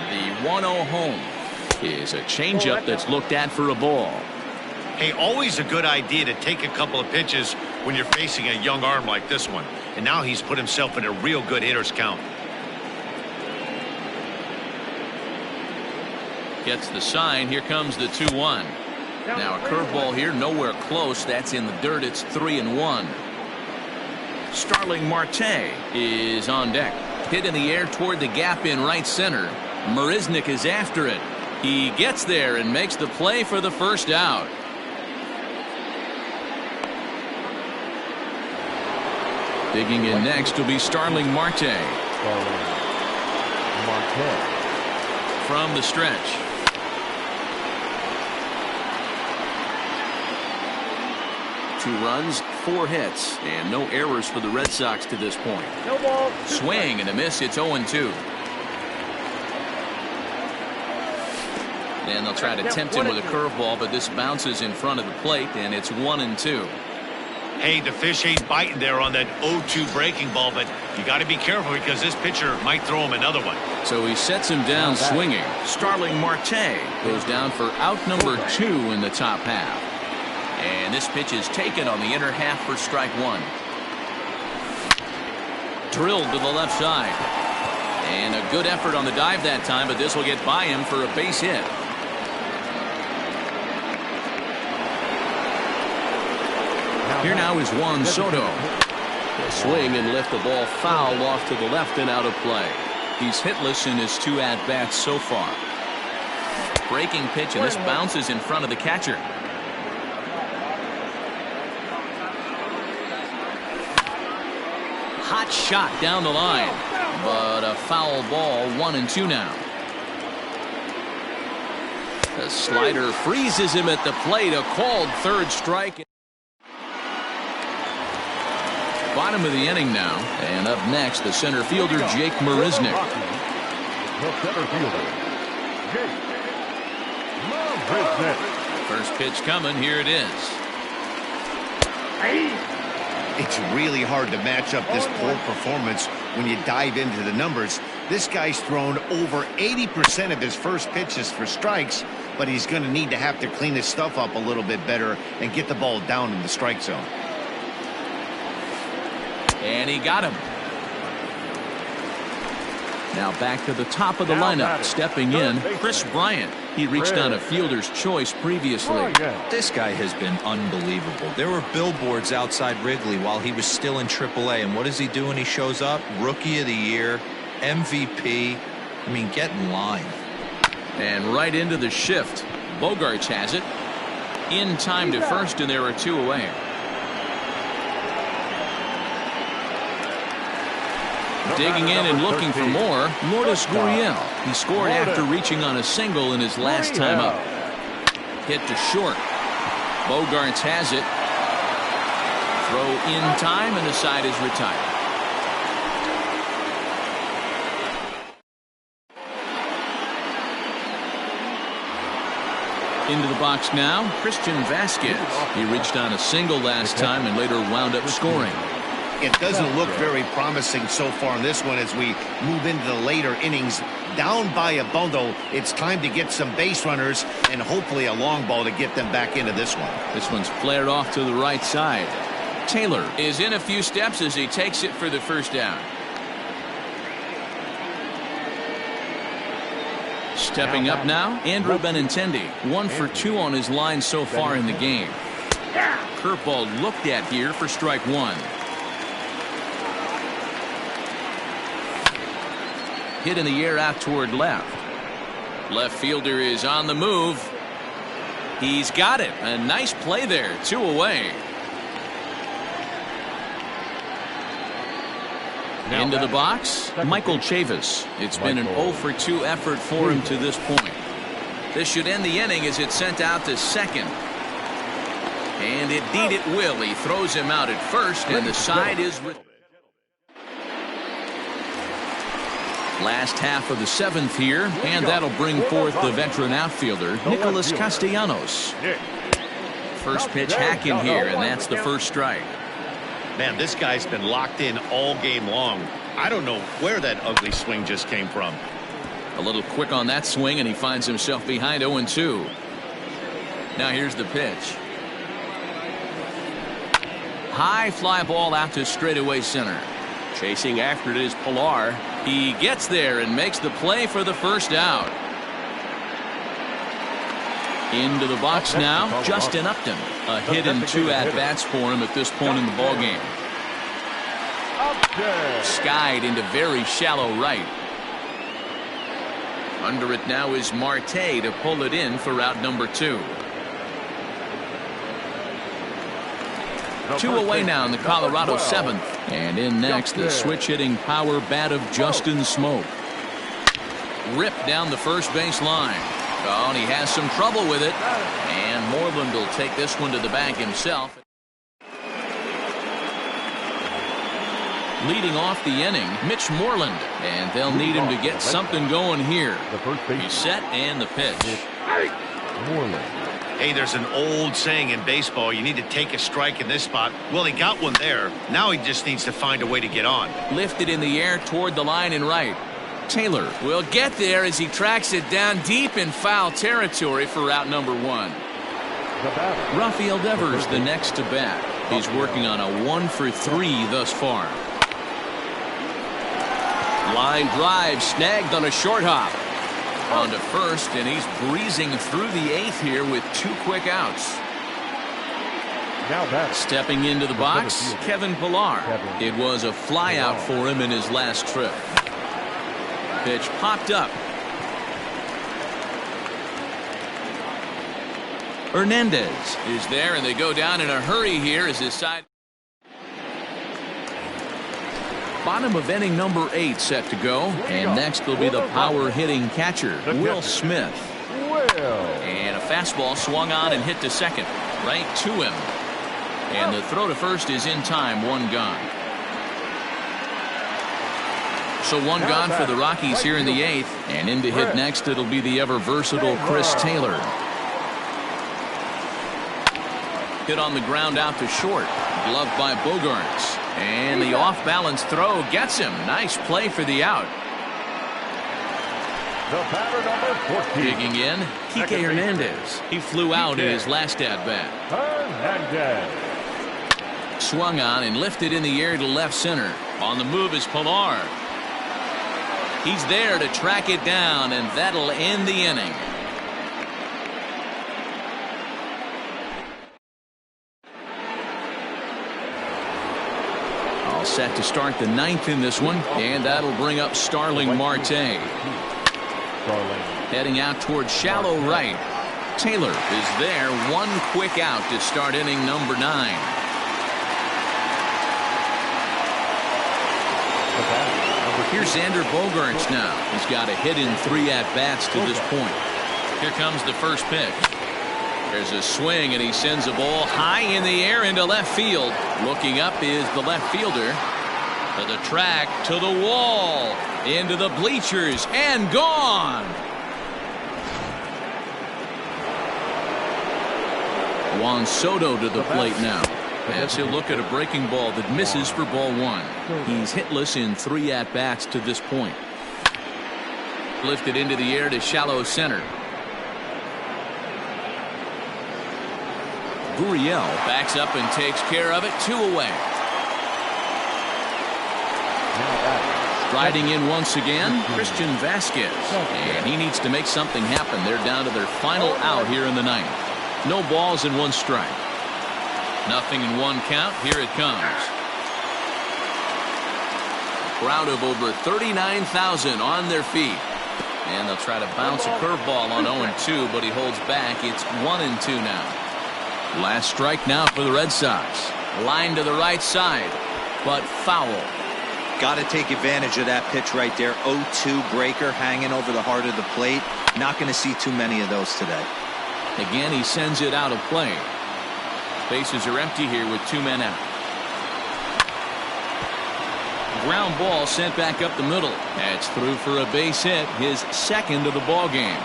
The 1-0 home is a changeup that's looked at for a ball. Hey, always a good idea to take a couple of pitches when you're facing a young arm like this one. And now he's put himself in a real good hitter's count. Gets the sign. Here comes the 2-1. Now a curveball here, nowhere close. That's in the dirt. It's 3-1. Starling Marte is on deck. Hit in the air toward the gap in right center. Marisnik is after it. He gets there and makes the play for the first out. Digging in next will be Starling Marte. From the stretch. Two runs, 4 hits, and no errors for the Red Sox to this point. No ball. Swing and a miss. It's 0-2. And they'll try to tempt him with a curveball, but this bounces in front of the plate, and it's 1-2. Hey, the fish ain't biting there on that 0-2 breaking ball, but you got to be careful because this pitcher might throw him another one. So he sets him down swinging. Starling Marte goes down for out number 2 in the top half. And this pitch is taken on the inner half for strike 1. Drilled to the left side. And a good effort on the dive that time, but this will get by him for a base hit. Here now is Juan Soto. He'll swing and lift the ball foul off to the left and out of play. He's hitless in his 2 at-bats so far. Breaking pitch, and this bounces in front of the catcher. Hot shot down the line, but a foul ball. 1-2 now. The slider freezes him at the plate. A called third strike. Bottom of the inning now, and up next the center fielder Jake Marisnick. The center fielder, Jake Marisnick. First pitch coming. Here it is. It's really hard to match up this poor performance when you dive into the numbers. This guy's thrown over 80% of his first pitches for strikes, but he's going to need to have to clean his stuff up a little bit better and get the ball down in the strike zone. And he got him. Now back to the top of the lineup. Stepping in, Chris Bryant. He reached on a fielder's choice previously. This guy has been unbelievable. There were billboards outside Wrigley while he was still in AAA. And what does he do when he shows up? Rookie of the Year, MVP. I mean, get in line. And right into the shift. Bogarts has it. In time to first, and there are 2 away. Digging in and looking for more, Lourdes Gurriel. He scored after reaching on a single in his last time up. Hit to short. Bogarts has it. Throw in time, and the side is retired. Into the box now, Christian Vasquez. He reached on a single last time and later wound up scoring. It doesn't look very promising so far in this one as we move into the later innings. Down by a bundle, it's time to get some base runners and hopefully a long ball to get them back into this one. This one's flared off to the right side. Taylor is in a few steps as he takes it for the first down. Stepping up now, Andrew Benintendi. 1 for 2 on his line so far in the game. Curveball looked at here for strike 1. Hit in the air out toward left. Left fielder is on the move. He's got it. A nice play there. 2 away. Into the box, Michael Chavis. It's been an 0 for 2 effort for him to this point. This should end the inning as it's sent out to second. And indeed it will. He throws him out at first, and the side is... Last half of the 7th here, and that'll bring forth the veteran outfielder, Nicholas Castellanos. First pitch hacking here, and that's the first strike. Man, this guy's been locked in all game long. I don't know where that ugly swing just came from. A little quick on that swing, and he finds himself behind 0-2. Now here's the pitch. High fly ball out to straightaway center. Chasing after it is Pilar. He gets there and makes the play for the first out. Into the box now, Justin Upton. A hit and 2 at-bats for him at this point in the ballgame. Skied into very shallow right. Under it now is Marte to pull it in for out number 2. 2 away now in the Colorado 7th. And in next, the switch-hitting power bat of Justin Smoak. Ripped down the first base line. Oh, and he has some trouble with it. And Moreland will take this one to the bag himself. Leading off the inning, Mitch Moreland. And they'll need him to get something going here. He's set, and the pitch. Moreland. Hey, there's an old saying in baseball, you need to take a strike in this spot. Well, he got one there. Now he just needs to find a way to get on. Lifted in the air toward the line and right. Taylor will get there as he tracks it down deep in foul territory for out number 1. Rafael Devers the next to bat. He's working on a 1-for-3 thus far. Line drive snagged on a short hop. On to first, and he's breezing through the 8th here with 2 quick outs. Now back. Stepping into the box, Kevin Pillar. It was a fly out for him in his last trip. Pitch popped up. Hernandez is there, and they go down in a hurry here as his side. Bottom of inning number 8 set to go, and next will be the power hitting catcher, Will Smith. And a fastball swung on and hit to second, right to him. And the throw to first is in time, 1 gone. So 1 gone for the Rockies here in the 8th, and in to hit next it'll be the ever versatile Chris Taylor. Hit on the ground out to short, gloved by Bogaerts. And the off-balance throw gets him. Nice play for the out. The batter number 14. Digging in, Kike Hernandez. He flew out in his last at-bat. Hernandez. Swung on and lifted in the air to left center. On the move is Pillar. He's there to track it down, and that'll end the inning. Set to start the 9th in this one, and that'll bring up Starling Marte. Heading out towards shallow right. Taylor is there, 1 quick out to start inning number 9. Here's Xander Bogaerts now. He's got a hit in 3 at-bats to this point. Here comes the first pitch. There's a swing, and he sends a ball high in the air into left field. Looking up is the left fielder. To the track, to the wall, into the bleachers, and gone. Juan Soto to the plate now. As he'll look at a breaking ball that misses for ball 1. He's hitless in 3 at-bats to this point. Lifted into the air to shallow center. Gurriel backs up and takes care of it. 2 away. Striding in once again, Christian Vasquez. And he needs to make something happen. They're down to their final out here in the 9th. No balls and 1 strike. Nothing in 1 count. Here it comes. A crowd of over 39,000 on their feet. And they'll try to bounce a curveball on 0-2, but he holds back. It's 1-2 now. Last strike now for the Red Sox. Line to the right side, but foul. Got to take advantage of that pitch right there. 0-2 breaker hanging over the heart of the plate. Not going to see too many of those today. Again, he sends it out of play. Bases are empty here with 2 men out. Ground ball sent back up the middle. That's through for a base hit, his 2nd of the ball game.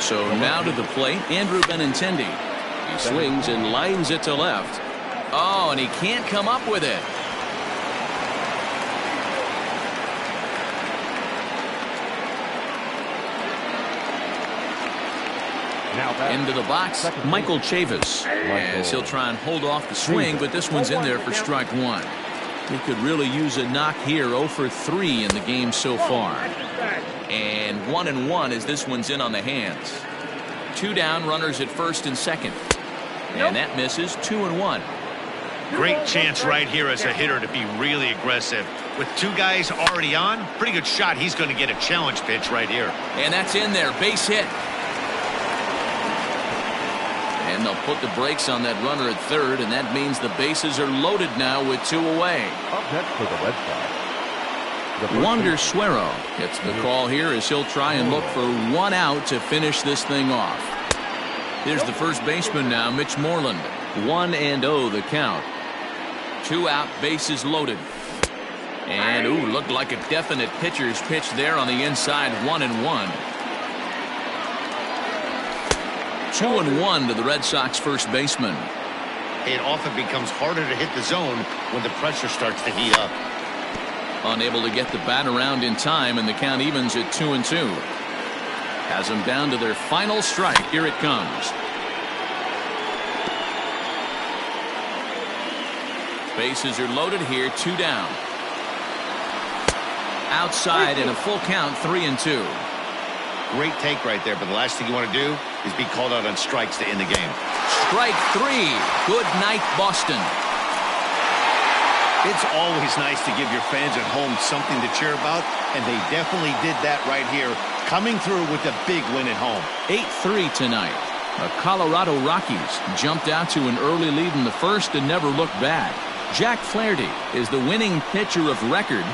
So now to the plate, Andrew Benintendi. He swings and lines it to left. Oh, and he can't come up with it. Into the box, Michael Chavis. As he'll try and hold off the swing, but this one's in there for strike 1. He could really use a knock here. 0-for-3 in the game so far. And 1-1 as this one's in on the hands. 2 down, runners at first and second. And that misses. 2-1. Great chance right here as a hitter to be really aggressive. With 2 guys already on, pretty good shot. He's going to get a challenge pitch right here. And that's in there. Base hit. And they'll put the brakes on that runner at third, and that means the bases are loaded now with 2 away. Up next for the Red Sox. Wander Suero gets the call here as he'll try and look for 1 out to finish this thing off. Here's the first baseman now, Mitch Moreland. 1-0 the count. 2 out, bases loaded. And, ooh, looked like a definite pitcher's pitch there on the inside, 1-1. 2-1 to the Red Sox first baseman. It often becomes harder to hit the zone when the pressure starts to heat up. Unable to get the bat around in time, and the count evens at 2-2. Has them down to their final strike. Here it comes. Bases are loaded here, 2 down. Outside and a full count, 3-2. Great take right there, but the last thing you want to do is be called out on strikes to end the game. Strike 3. Good night, Boston. It's always nice to give your fans at home something to cheer about, and they definitely did that right here, coming through with a big win at home. 8-3 tonight. The Colorado Rockies jumped out to an early lead in the first and never looked back. Jack Flaherty is the winning pitcher of record.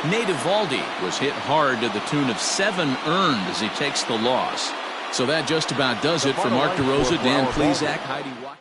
Nate Eovaldi was hit hard to the tune of 7 earned as he takes the loss. So that just about does it for Mark DeRosa, Dan Plesac, Heidi Watt.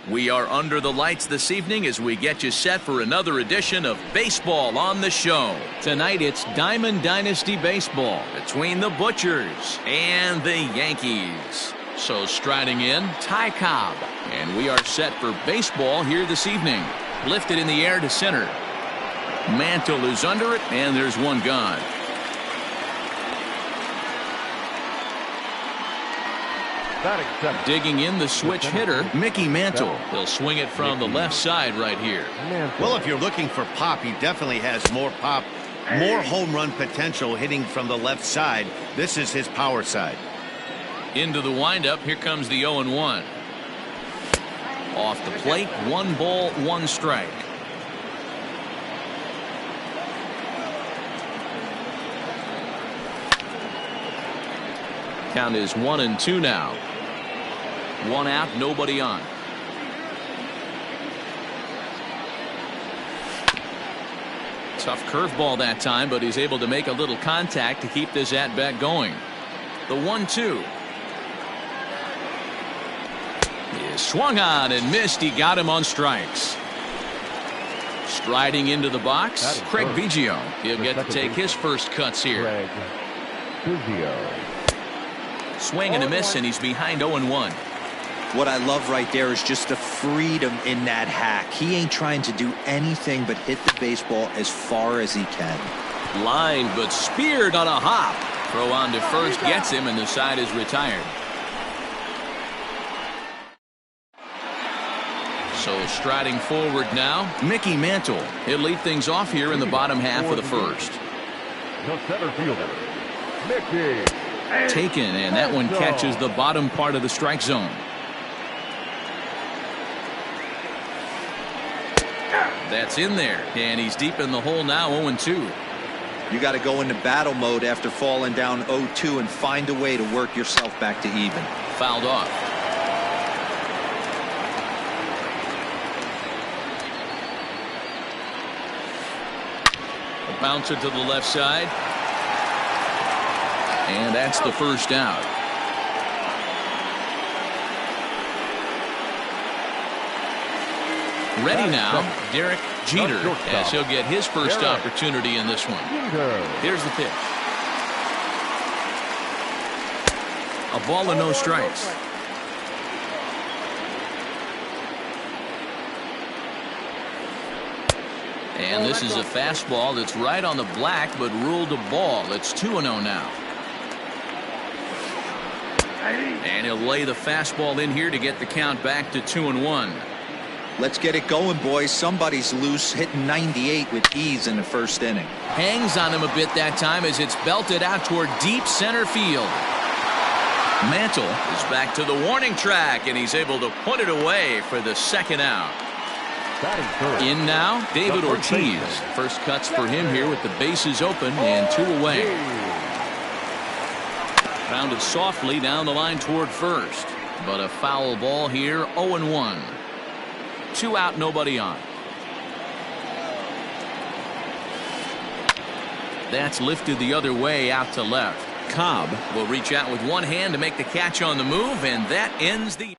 We are under the lights this evening as we get you set for another edition of Baseball on the Show. Tonight it's Diamond Dynasty Baseball between the Butchers and the Yankees. So striding in, Ty Cobb. And we are set for baseball here this evening. Lifted in the air to center. Mantle is under it, and there's one gone. Digging in the switch hitter, Mickey Mantle. He'll swing it from the left side right here. Well, if you're looking for pop, he definitely has more pop, more home run potential hitting from the left side. This is his power side. Into the windup, here comes the 0-1. Off the plate, 1 ball, 1 strike. Count is 1-2 now. 1 out, nobody on. Tough curveball that time, but he's able to make a little contact to keep this at-bat going. The 1-2. He swung on and missed. He got him on strikes. Striding into the box, Craig Biggio. He'll get to take his first cuts here. Swing and a miss, and he's behind 0-1. What I love right there is just the freedom in that hack. He ain't trying to do anything but hit the baseball as far as he can. Line, but speared on a hop. Throw on to first gets him, and the side is retired. So striding forward now, Mickey Mantle. He'll lead things off here in the bottom half of the first. The center fielder, Mickey. Taken, and that one catches the bottom part of the strike zone. That's in there, and he's deep in the hole now, 0-2. You got to go into battle mode after falling down 0-2 and find a way to work yourself back to even. Fouled off. A bouncer to the left side. And that's the first out. Ready now, Derek Jeter, as he'll get his first opportunity in this one. Here's the pitch. A ball and no strikes. And this is a fastball that's right on the black, but ruled a ball. It's 2-0 now. And he'll lay the fastball in here to get the count back to 2-1. Let's get it going, boys. Somebody's loose, hitting 98 with ease in the first inning. Hangs on him a bit that time as it's belted out toward deep center field. Mantle is back to the warning track, and he's able to put it away for the second out. In now, David Ortiz. First cuts for him here with the bases open and 2 away. Grounded softly down the line toward first. But a foul ball here, 0-1. 2 out, nobody on. That's lifted the other way out to left. Cobb will reach out with one hand to make the catch on the move, and that ends the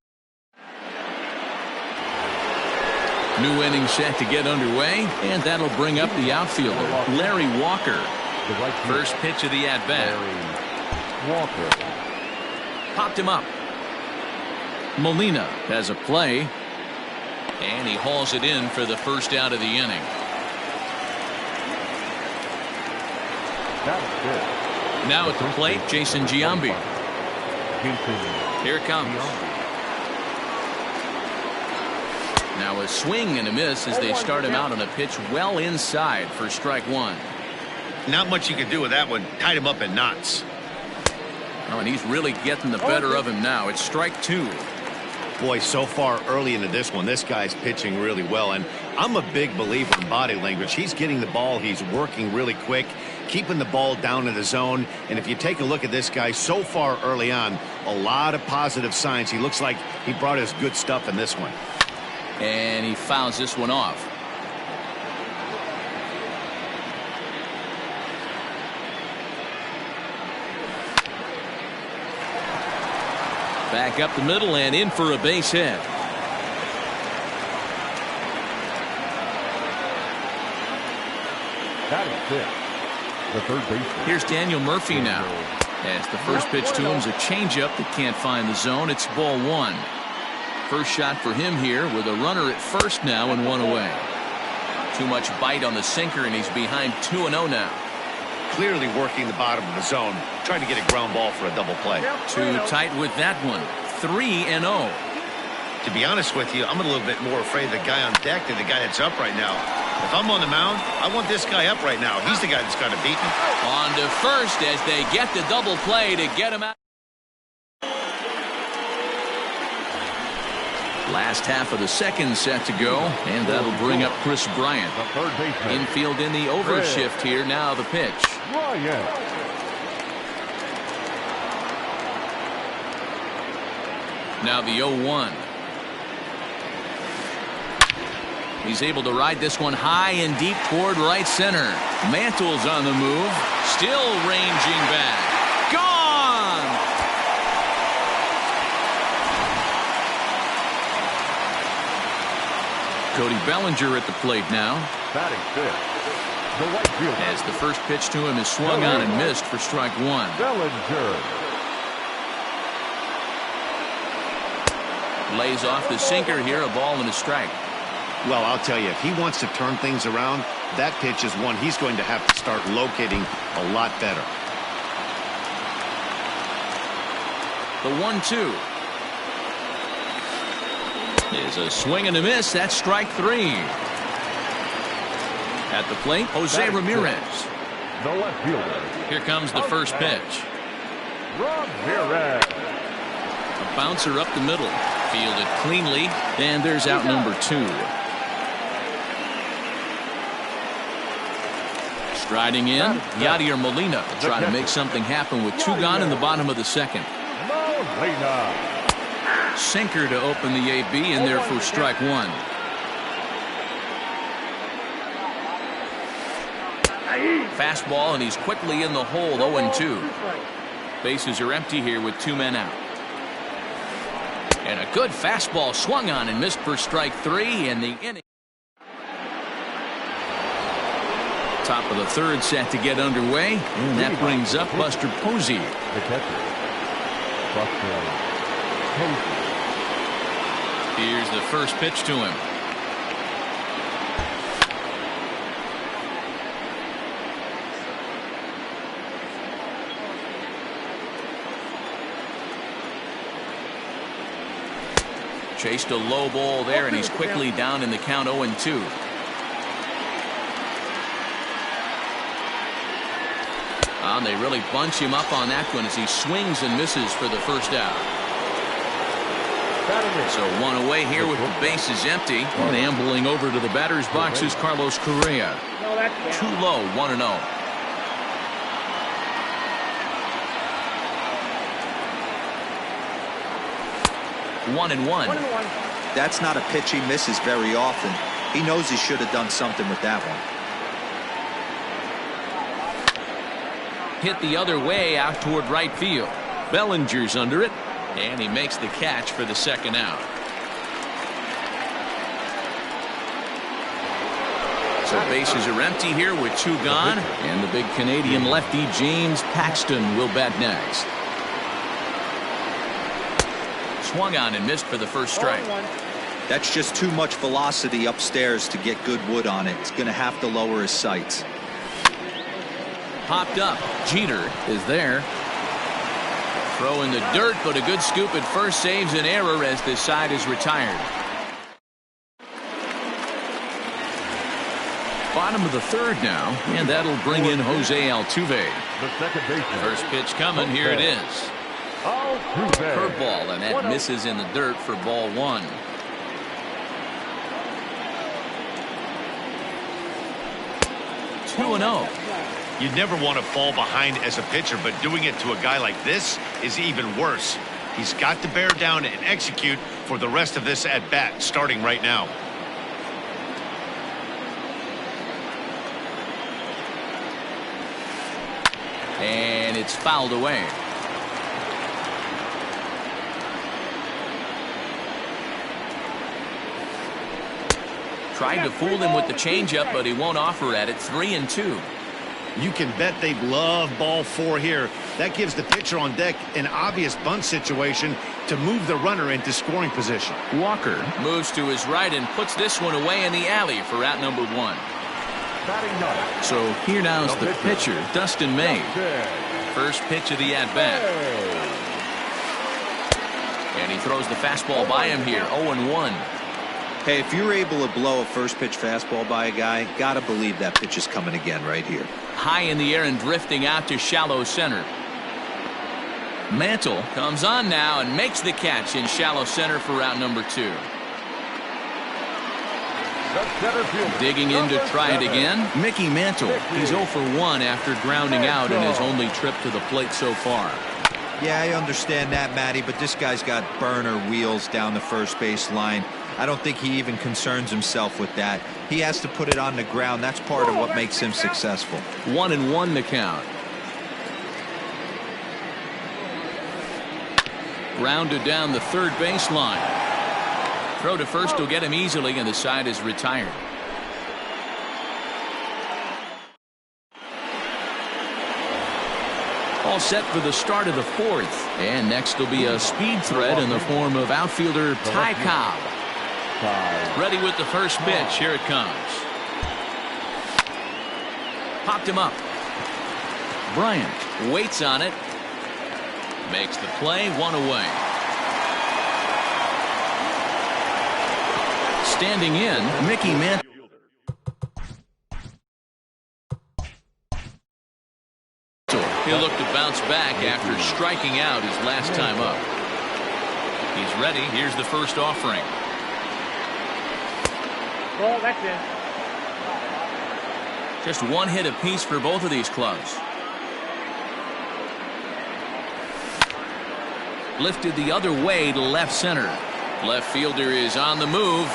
new inning set to get underway, and that'll bring up the outfielder, Larry Walker. First pitch of the at-bat. Walker. Popped him up. Molina has a play, and he hauls it in for the first out of the inning. Now at the plate, Jason Giambi. Here it comes. Now a swing and a miss as they start him out on a pitch well inside for strike 1. Not much you can do with that one. Tied him up in knots. Oh, and he's really getting the better of him now. It's strike 2. Boy, so far early into this one, this guy's pitching really well, and I'm a big believer in body language. He's getting the ball, he's working really quick, keeping the ball down in the zone, and if you take a look at this guy so far early on, a lot of positive signs. He looks like he brought his good stuff in this one. And he fouls this one off. Back up the middle and in for a base hit. Batting fifth, the third baseman. Here's Daniel Murphy now. As the first pitch to him is a changeup that can't find the zone. It's ball one. First shot for him here with a runner at first now and one away. Too much bite on the sinker, and he's behind 2-0 now. Clearly working the bottom of the zone, trying to get a ground ball for a double play. Too tight with that one. 3-0. To be honest with you, I'm a little bit more afraid of the guy on deck than the guy that's up right now. If I'm on the mound, I want this guy up right now. He's the guy that's got to beat me. On to first as they get the double play to get him out. Last half of the second set to go, and that'll bring up Chris Bryant. The third baseman. Infield in the overshift here. Now the pitch. Bryant. Now the 0-1. He's able to ride this one high and deep toward right center. Mantle's on the move. Still ranging back. Gone! Cody Bellinger at the plate now. Batting fifth, the right fielder. As the first pitch to him is swung on and missed for strike one. Bellinger. Lays off the sinker here, a ball and a strike. Well, I'll tell you, if he wants to turn things around, that pitch is one he's going to have to start locating a lot better. The 1-2 is a swing and a miss. That's strike three. At the plate, Jose Ramirez. The left fielder. Here comes the first pitch. Ramirez. A bouncer up the middle. Fielded cleanly. And there's out number two. Striding in, Yadier Molina will try to make something happen with two gone in the bottom of the second. Molina. Sinker to open the AB in there for strike one. Fastball, and he's quickly in the hole. 0-2. Bases are empty here with two men out. And a good fastball swung on and missed for strike three in the inning. Top of the third set to get underway, and that brings up Buster Posey. The catcher, Buster Posey. Here's the first pitch to him. Chased a low ball there, and he's quickly down in the count. 0-2. And they really bunch him up on that one as he swings and misses for the first out. So one away here with the bases empty. And ambling over to the batter's box is Carlos Correa. Too low, 1-0. One and one. That's not a pitch he misses very often. He knows he should have done something with that one. Hit the other way out toward right field. Bellinger's under it, and he makes the catch for the second out. So bases are empty here with two gone, and the big Canadian lefty James Paxton will bat next. Swung on and missed for the first strike. That's just too much velocity upstairs to get good wood on it. He's going to have to lower his sights. Popped up. Jeter is there. Throw in the dirt, but a good scoop at first saves an error as this side is retired. Bottom of the third now, and that'll bring in Jose Altuve. The second baseman. First pitch coming. Here it is. Altuve. Curveball, and that misses in the dirt for ball one. Two and 0. You'd never want to fall behind as a pitcher, but doing it to a guy like this is even worse. He's got to bear down and execute for the rest of this at bat, starting right now. And it's fouled away. Tried to fool him with the changeup, but he won't offer at it. 3-2. You can bet they love ball 4 here. That gives the pitcher on deck an obvious bunt situation to move the runner into scoring position. Walker moves to his right and puts this one away in the alley for out number 1. Batting ninth. So here now is the pitcher, Dustin May. First pitch of the at-bat. And he throws the fastball by him here, 0-1. Hey, if you're able to blow a first pitch fastball by a guy, gotta believe that pitch is coming again right here. High in the air and drifting out to shallow center. Mantle comes on now and makes the catch in shallow center for out number 2. Digging in to try it again, Mickey Mantle. He's 0 for 1 after grounding out in his only trip to the plate so far. Yeah, I understand that, Matty, but this guy's got burner wheels down the first base line. I don't think he even concerns himself with that. He has to put it on the ground. That's part of what makes him successful. 1-1 the count. Grounded down the third baseline. Throw to first will get him easily, and the side is retired. All set for the start of the 4th. And next will be a speed threat in the form of outfielder Ty Cobb. Ready with the first pitch. Here it comes. Popped him up. Bryant waits on it. Makes the play, 1 away. Standing in, Mickey Mantle. He'll look to bounce back after striking out his last time up. He's ready. Here's the first offering. Ball, that's in. Just 1 hit apiece for both of these clubs. Lifted the other way to left center. Left fielder is on the move.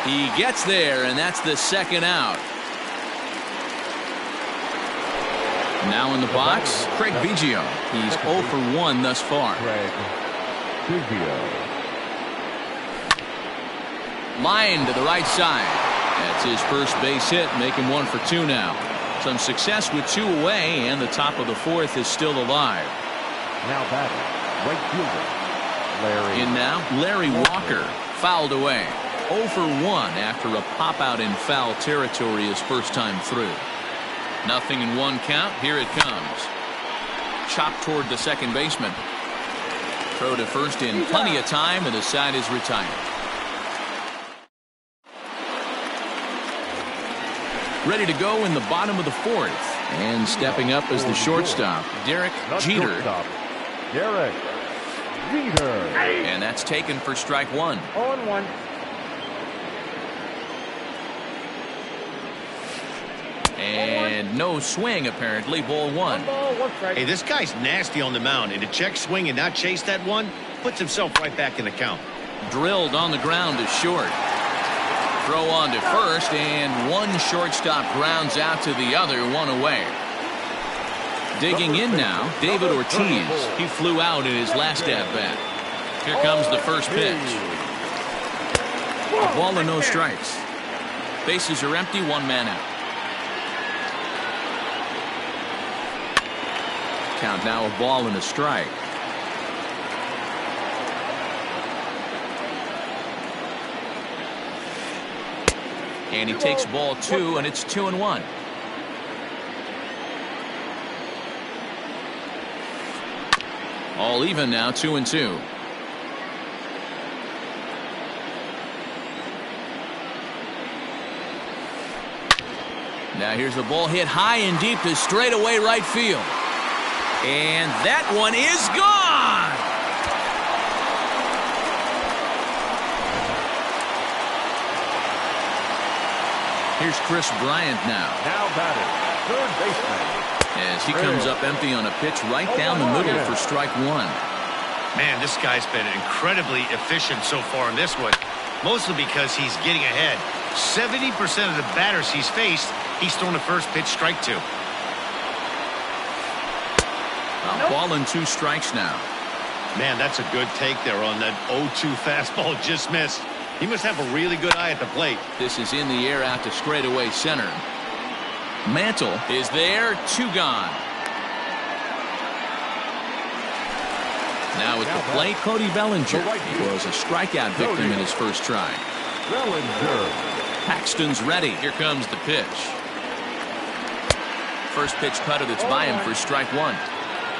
He gets there, and that's the second out. Now in the box, Craig Biggio. He's 0 for 1 thus far. Line to the right side. That's his first base hit, making 1 for 2 now. Some success with 2 away, and the top of the 4th is still alive. Now batting, right fielder, Larry. In now, Larry Walker, fouled away. 0 for 1 after a pop-out in foul territory his first time through. 0-1 count. Here it comes. Chopped toward the second baseman. Throw to first in plenty of time, and the side is retired. Ready to go in the bottom of the 4th. And stepping up as the shortstop, Derek Jeter. Derek Jeter. And that's taken for strike 1. 0-1. And no swing, apparently. Ball 1. 1 ball, 1 strike. Hey, this guy's nasty on the mound, and to check swing and not chase that one puts himself right back in the count. Drilled on the ground to short. Throw on to first, and one shortstop grounds out to the other, 1 away. Digging in now, David Ortiz. He flew out in his last at-bat. Here comes the first pitch. A ball and no strikes. Bases are empty, 1 man out. Count now, a ball and a strike. And he takes ball 2, and it's 2-1. All even now, 2-2. Now here's the ball hit high and deep to straightaway right field. And that one is gone. Here's Chris Bryant now. Now batting, third baseman. As he comes up empty on a pitch right down the middle for strike 1. Man, this guy's been incredibly efficient so far in this one, mostly because he's getting ahead. 70% of the batters he's faced, he's thrown the first pitch, strike 2. Ball and 2 strikes now. Man, that's a good take there on that 0-2 fastball just missed. He must have a really good eye at the plate. This is in the air out to straightaway center. Mantle is there, 2 gone. Now at the plate, Cody Bellinger. He was a strikeout victim in his first try. Bellinger. Paxton's ready. Here comes the pitch. First pitch cutter that's by him for strike 1.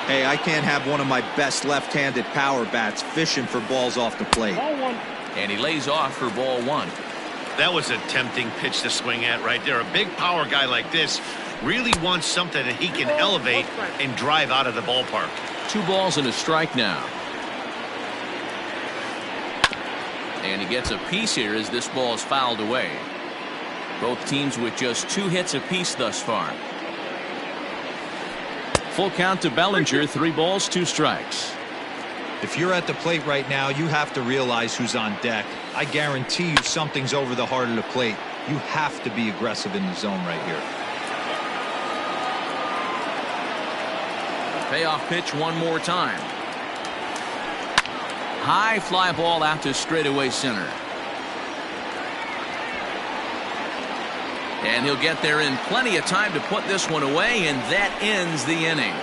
Hey, I can't have one of my best left-handed power bats fishing for balls off the plate. And he lays off for ball 1. That was a tempting pitch to swing at right there. A big power guy like this really wants something that he can elevate and drive out of the ballpark. 2 balls and a strike now. And he gets a piece here as this ball is fouled away. Both teams with just 2 hits apiece thus far. Full count to Bellinger, 3 balls, 2 strikes. If you're at the plate right now, you have to realize who's on deck. I guarantee you something's over the heart of the plate. You have to be aggressive in the zone right here. Payoff pitch one more time. High fly ball out to straightaway center. And he'll get there in plenty of time to put this one away, and that ends the inning.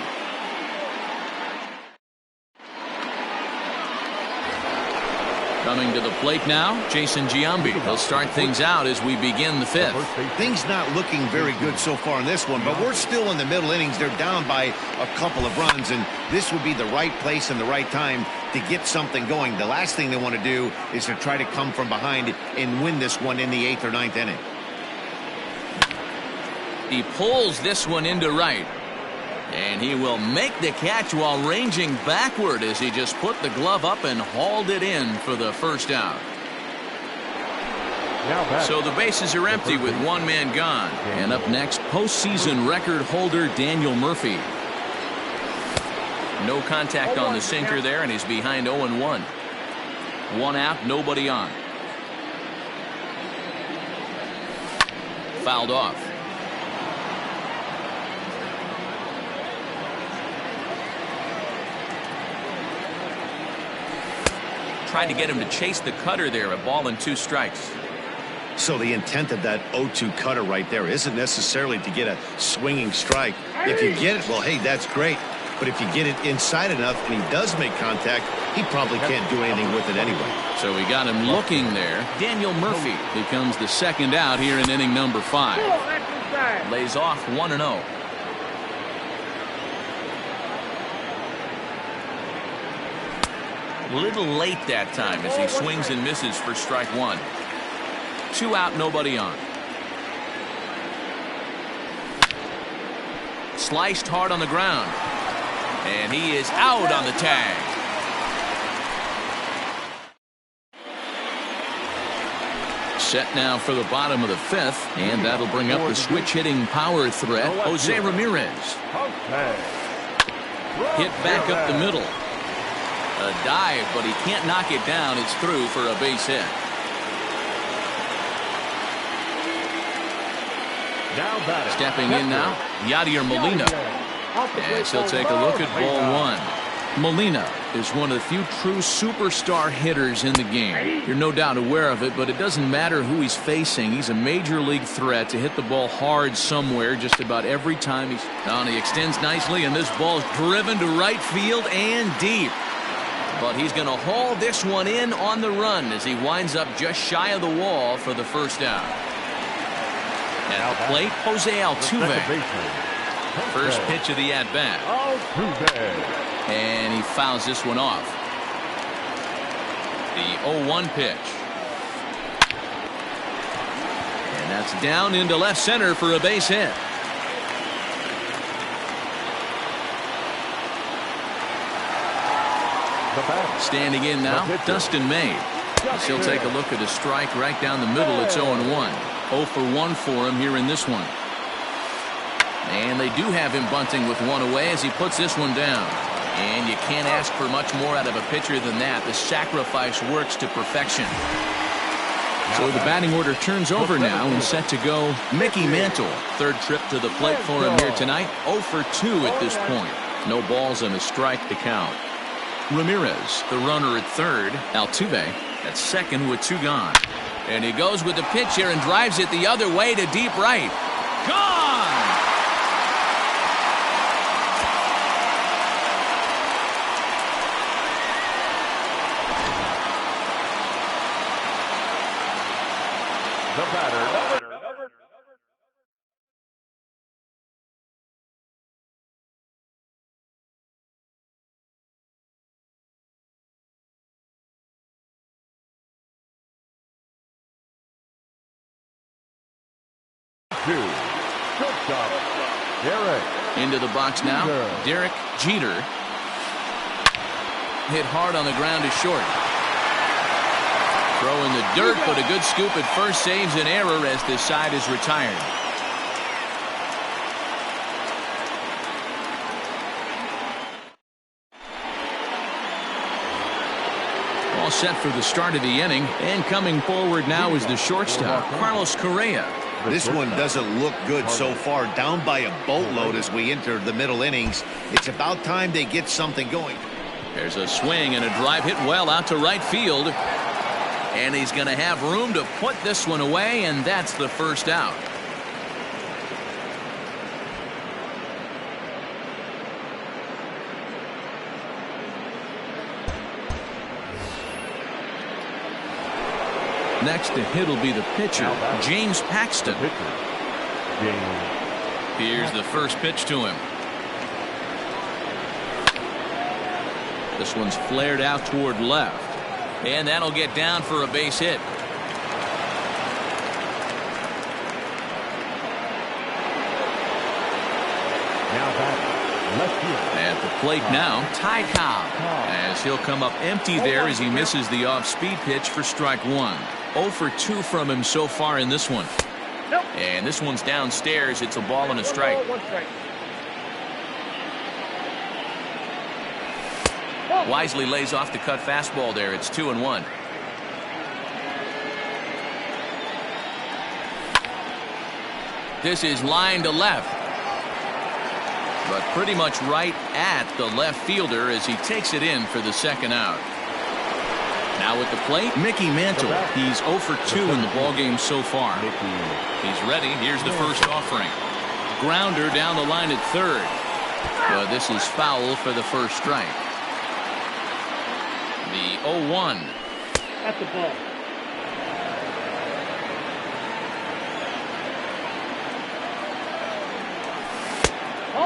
Coming to the plate now, Jason Giambi. He'll start things out as we begin the 5th. Things not looking very good so far in this one, but we're still in the middle innings. They're down by a couple of runs, and this would be the right place and the right time to get something going. The last thing they want to do is to try to come from behind and win this one in the 8th or 9th inning. He pulls this one into right. And he will make the catch while ranging backward as he just put the glove up and hauled it in for the first out. So the bases are empty with 1 man gone. And up next, postseason record holder Daniel Murphy. No contact on the sinker there, and he's behind 0-1. 1 out, nobody on. Fouled off. Tried to get him to chase the cutter there, a ball and 2 strikes. So the intent of that 0-2 cutter right there isn't necessarily to get a swinging strike. If you get it, well, hey, that's great. But if you get it inside enough and he does make contact, he probably can't do anything with it anyway. So we got him looking there. Daniel Murphy becomes the 2nd out here in inning number 5. Lays off 1-0. Little late that time as he swings and misses for strike 1. 2 out, nobody on. Sliced hard on the ground. And he is out on the tag. Set now for the bottom of the 5th, and that'll bring up the switch hitting power threat, Jose Ramirez. Hit back up the middle. A dive, but he can't knock it down. It's through for a base hit. Stepping in now, Yadier Molina. As he'll take a look at ball 1. Molina is one of the few true superstar hitters in the game. You're no doubt aware of it, but it doesn't matter who he's facing. He's a major league threat to hit the ball hard somewhere just about every time he's on. He extends nicely, and this ball is driven to right field and deep. But he's going to haul this one in on the run as he winds up just shy of the wall for the first out. At the plate, Jose Altuve. First pitch of the at-bat. And he fouls this one off. The 0-1 pitch. And that's down into left center for a base hit. Standing in now, Dustin May. He'll take a look at a strike right down the middle. It's 0-1. 0 for 1 for him here in this one. And they do have him bunting with 1 away as he puts this one down. And you can't ask for much more out of a pitcher than that. The sacrifice works to perfection. So the batting order turns over now and set to go Mickey Mantle. 3rd trip to the plate for him here tonight. 0 for 2 at this point. No balls and a strike to count. Ramirez, the runner at 3rd. Altuve at 2nd with 2 gone. And he goes with the pitch here and drives it the other way to deep right. Gone! The batter, number 2. Shortstop, Derek. Into the box now. Derek Jeter. Hit hard on the ground to short. Throw in the dirt, but a good scoop at first saves an error as this side is retired. All set for the start of the inning, and coming forward now is the shortstop, Carlos Correa. This one doesn't look good so far. Down by a boatload as we enter the middle innings. It's about time they get something going. There's a swing and a drive hit well out to right field. And he's going to have room to put this one away, and that's the first out. Next to hit will be the pitcher, James Paxton. Here's the first pitch to him. This one's flared out toward left. And that'll get down for a base hit. Now back, left field. At the plate now, Ty Cobb. As he'll come up empty there as he misses the off-speed pitch for strike one. 0 for 2 from him so far in this one. And this one's downstairs. It's a ball and a strike. Wisely lays off the cut fastball there. It's 2-1. This is line to left. But pretty much right at the left fielder as he takes it in for the second out. Now at the plate, Mickey Mantle. He's 0 for 2 in the ballgame so far. He's ready. Here's the first offering. Grounder down the line at third. But this is foul for the first strike. The 0-1. At the ball.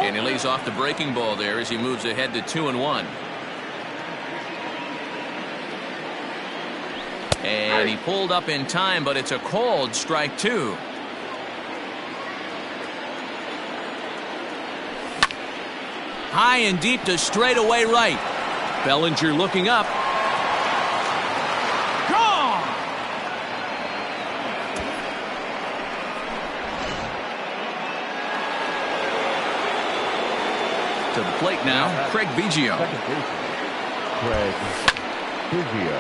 And he lays off the breaking ball there as he moves ahead to 2-1. And he pulled up in time, but it's a called strike two. High and deep to straightaway right. Bellinger looking up. Gone! To the plate now, Craig Biggio.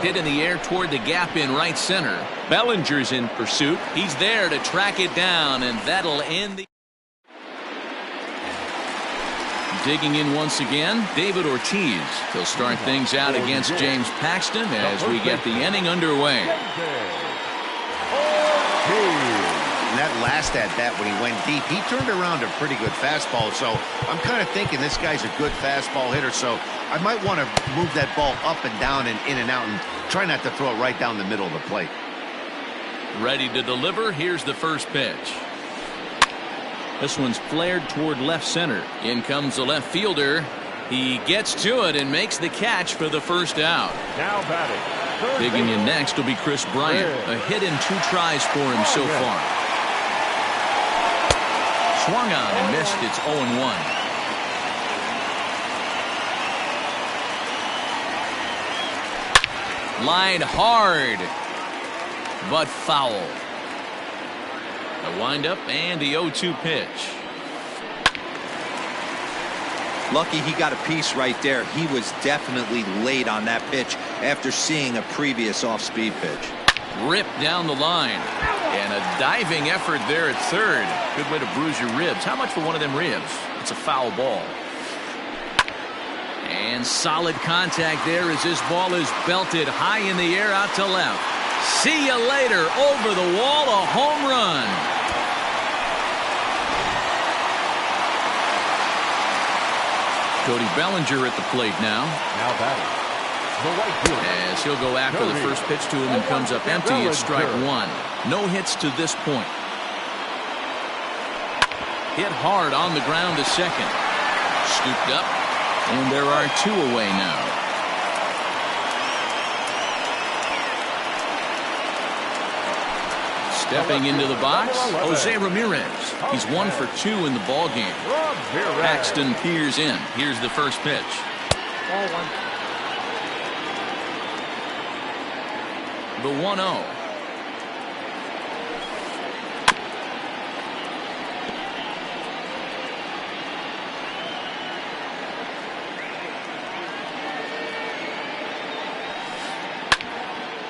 Hit in the air toward the gap in right center. Bellinger's in pursuit. He's there to track it down, and that'll end the... Digging in once again, David Ortiz. He'll start things out against James Paxton as we get the inning underway. And that last at bat when he went deep, he turned around a pretty good fastball. So I'm kind of thinking this guy's a good fastball hitter. So I might want to move that ball up and down and in and out and try not to throw it right down the middle of the plate. Ready to deliver. Here's the first pitch. This one's flared toward left center. In comes the left fielder. He gets to it and makes the catch for the first out. Now batting. Digging in next will be Chris Bryant. A hit in 2 tries for him so far. Swung on and missed. It's 0-1. Line hard, but foul. The windup and the 0-2 pitch. Lucky he got a piece right there. He was definitely late on that pitch after seeing a previous off-speed pitch. Ripped down the line. And a diving effort there at third. Good way to bruise your ribs. How much for one of them ribs? It's a foul ball. And solid contact there as this ball is belted high in the air out to left. See you later. Over the wall, a home run. Cody Bellinger at the plate now. Now batting, the right fielder. As he'll go after the first pitch to him and comes up empty. It's strike one. No hits to this point. Hit hard on the ground to second. Scooped up, and there are two away now. Stepping into the box, Jose Ramirez. He's 1 for 2 in the ball game. Paxton peers in. Here's the first pitch. Ball one. The 1-0.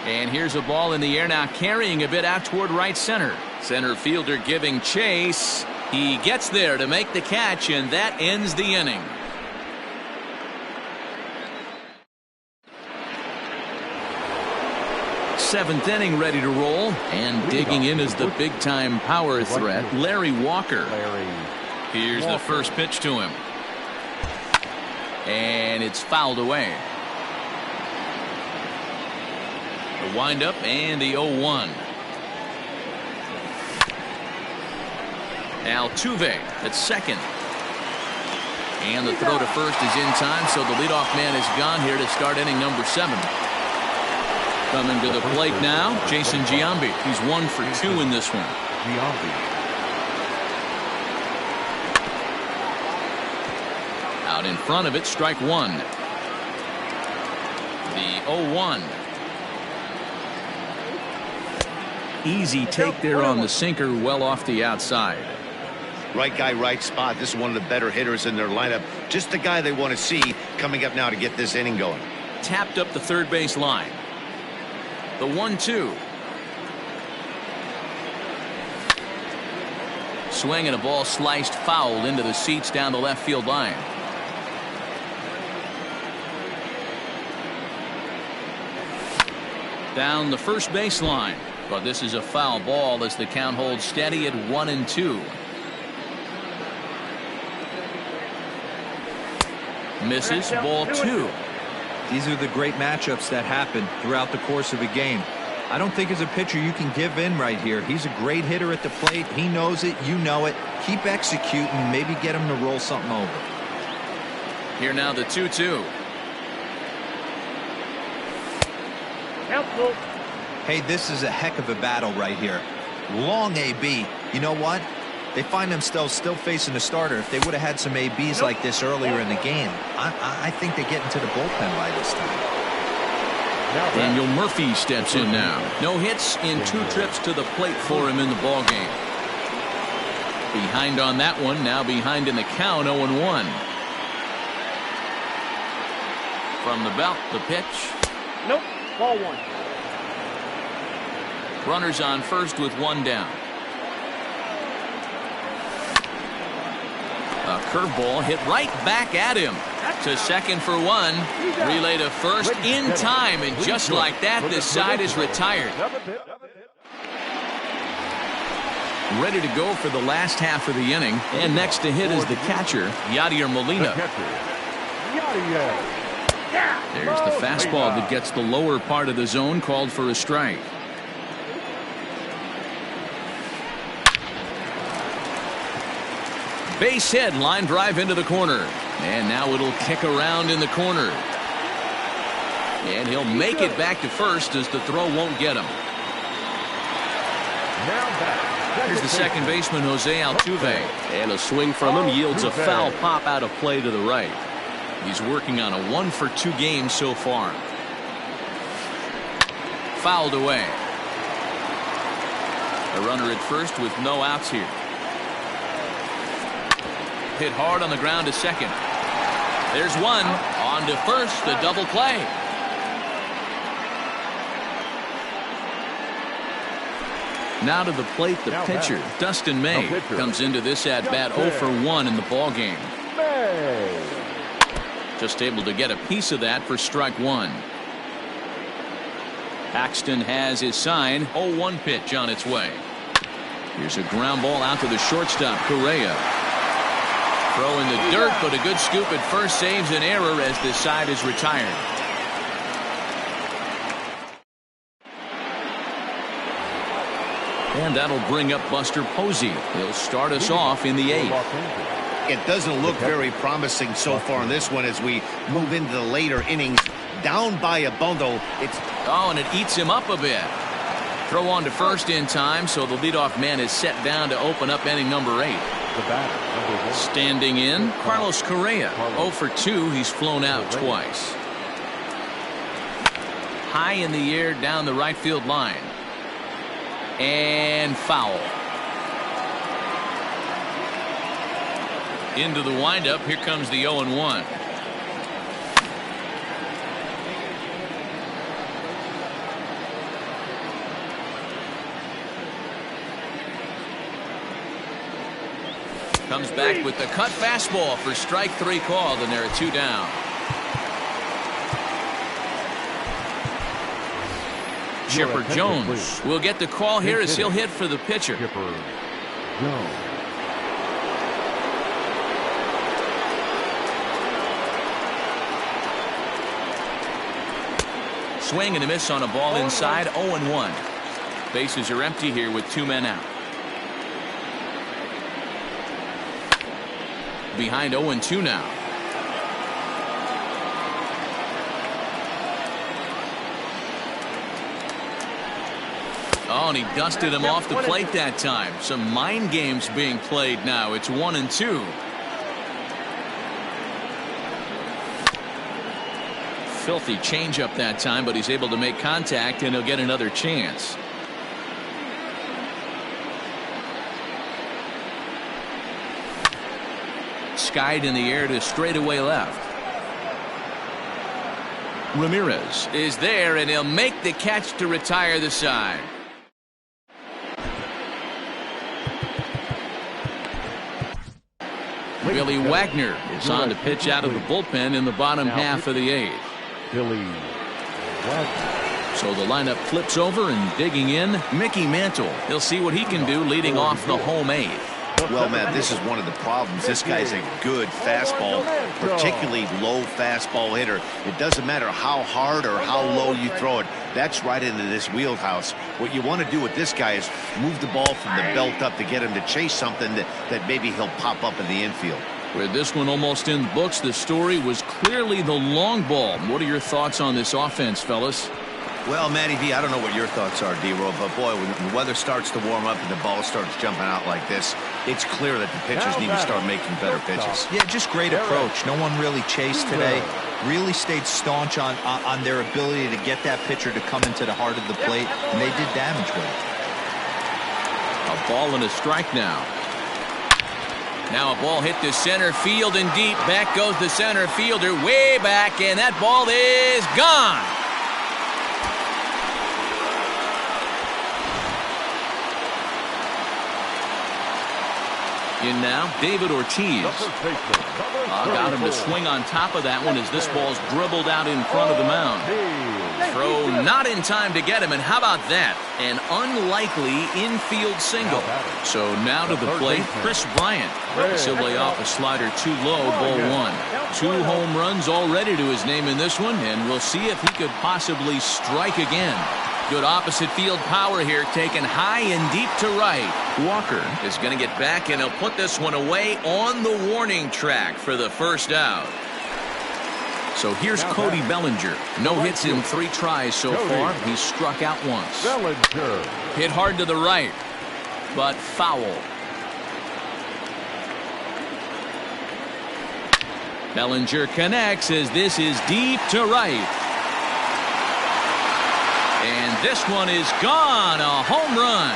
And here's a ball in the air now, carrying a bit out toward right center. Center fielder giving chase. He gets there to make the catch, and that ends the inning. Seventh inning ready to roll, and digging in is the big-time power threat, Larry Walker. Here's the first pitch to him. And it's fouled away. The windup and the 0-1. Altuve at second. And the throw to first is in time, so the leadoff man is gone here to start inning number 7. Coming to the plate now, Jason Giambi. He's 1 for 2 in this one. Out in front of it, strike one. The 0-1. Easy take there on the sinker, well off the outside. Right guy, right spot. This is one of the better hitters in their lineup. Just the guy they want to see coming up now to get this inning going. Tapped up the third base line. The 1-2. Swing and a ball sliced foul into the seats down the left field line. Down the first base line. But this is a foul ball as the count holds steady at 1-2. Misses, ball 2. These are the great matchups that happen throughout the course of a game. I don't think as a pitcher you can give in right here. He's a great hitter at the plate. He knows it. You know it. Keep executing. Maybe get him to roll something over. Here now the 2-2. Helpful. Hey, this is a heck of a battle right here. Long AB. You know what? They find themselves still facing a starter. If they would have had some ABs like this earlier in the game, I think they get into the bullpen by this time. Daniel Murphy steps in now. No hits in 2 trips to the plate for him in the ball game. Behind on that one, now behind in the count, 0-1. From the belt, the pitch. Nope. Ball one. Runners on first with 1 down. A curveball hit right back at him. To second for 1. Relay to first in time, and just like that, this side is retired. Ready to go for the last half of the inning. And next to hit is the catcher, Yadier Molina. There's the fastball that gets the lower part of the zone, called for a strike. Base hit, line drive into the corner. And now it'll kick around in the corner. And he'll make it back to first as the throw won't get him. Here's the second baseman, Jose Altuve. And a swing from him yields a foul pop out of play to the right. He's working on a 1 for 2 game so far. Fouled away. A runner at first with no outs here. Hit hard on the ground to second. There's one. On to first, the double play. Now to the plate, the pitcher, Dustin May, comes into this at-bat 0 for 1 in the ball game. Just able to get a piece of that for strike 1. Paxton has his sign. 0-1 pitch on its way. Here's a ground ball out to the shortstop, Correa. Throw in the dirt, but a good scoop at first saves an error as this side is retired. And that'll bring up Buster Posey. He'll start us off in the 8th. It doesn't look very promising so far in this one as we move into the later innings. Down by a bundle. Oh, and it eats him up a bit. Throw on to first in time, so the leadoff man is set down to open up inning number 8. Standing in, Carlos Correa. 0 for 2. He's flown out twice. High in the air down the right field line. And foul. Into the windup. Here comes the 0-1. Comes back with the cut fastball for strike 3 called, and there are 2 down. Chipper Jones will get the call here as he'll hit for the pitcher. Chipper Jones. Swing and a miss on a ball inside. 0-1. Bases are empty here with 2 men out. Behind 0-2 now. Oh, and he dusted him off the plate that time. Some mind games being played now. It's 1-2. Filthy changeup that time, but he's able to make contact, and he'll get another chance. Skied in the air to straightaway left. Ramirez is there, and he'll make the catch to retire the side. Billy Wagner is on to pitch out of the bullpen in the bottom half of the 8th. Billy Wagner. So the lineup flips over, and digging in, Mickey Mantle. He'll see what he can do leading off the home 8th. Well, Matt, this is one of the problems. This guy's a good fastball, particularly low fastball hitter. It doesn't matter how hard or how low you throw it. That's right into this wheelhouse. What you want to do with this guy is move the ball from the belt up to get him to chase something that maybe he'll pop up in the infield. With this one almost in the books, the story was clearly the long ball. What are your thoughts on this offense, fellas? Well, Matty V, I don't know what your thoughts are, D-Roll, but boy, when the weather starts to warm up and the ball starts jumping out like this, it's clear that the pitchers need to start making better pitches. Yeah, just great approach. No one really chased today. Really stayed staunch on their ability to get that pitcher to come into the heart of the plate, and they did damage with it. A ball and a strike now. Now a ball hit to center field and deep. Back goes the center fielder way back, and that ball is gone. In now, David Ortiz. Got him to swing on top of that one as this ball's dribbled out in front of the mound. Throw not in time to get him, and how about that? An unlikely infield single. So now to the plate, Chris Bryant. He'll lay off a slider too low, ball 1. 2 home runs already to his name in this one, and we'll see if he could possibly strike again. Good opposite field power here, taken high and deep to right. Walker is going to get back, and he'll put this one away on the warning track for the first out. So here's Cody Bellinger. No hits in 3 tries so far. He's struck out once. Bellinger. Hit hard to the right, but foul. Bellinger connects as this is deep to right. And this one is gone. A home run.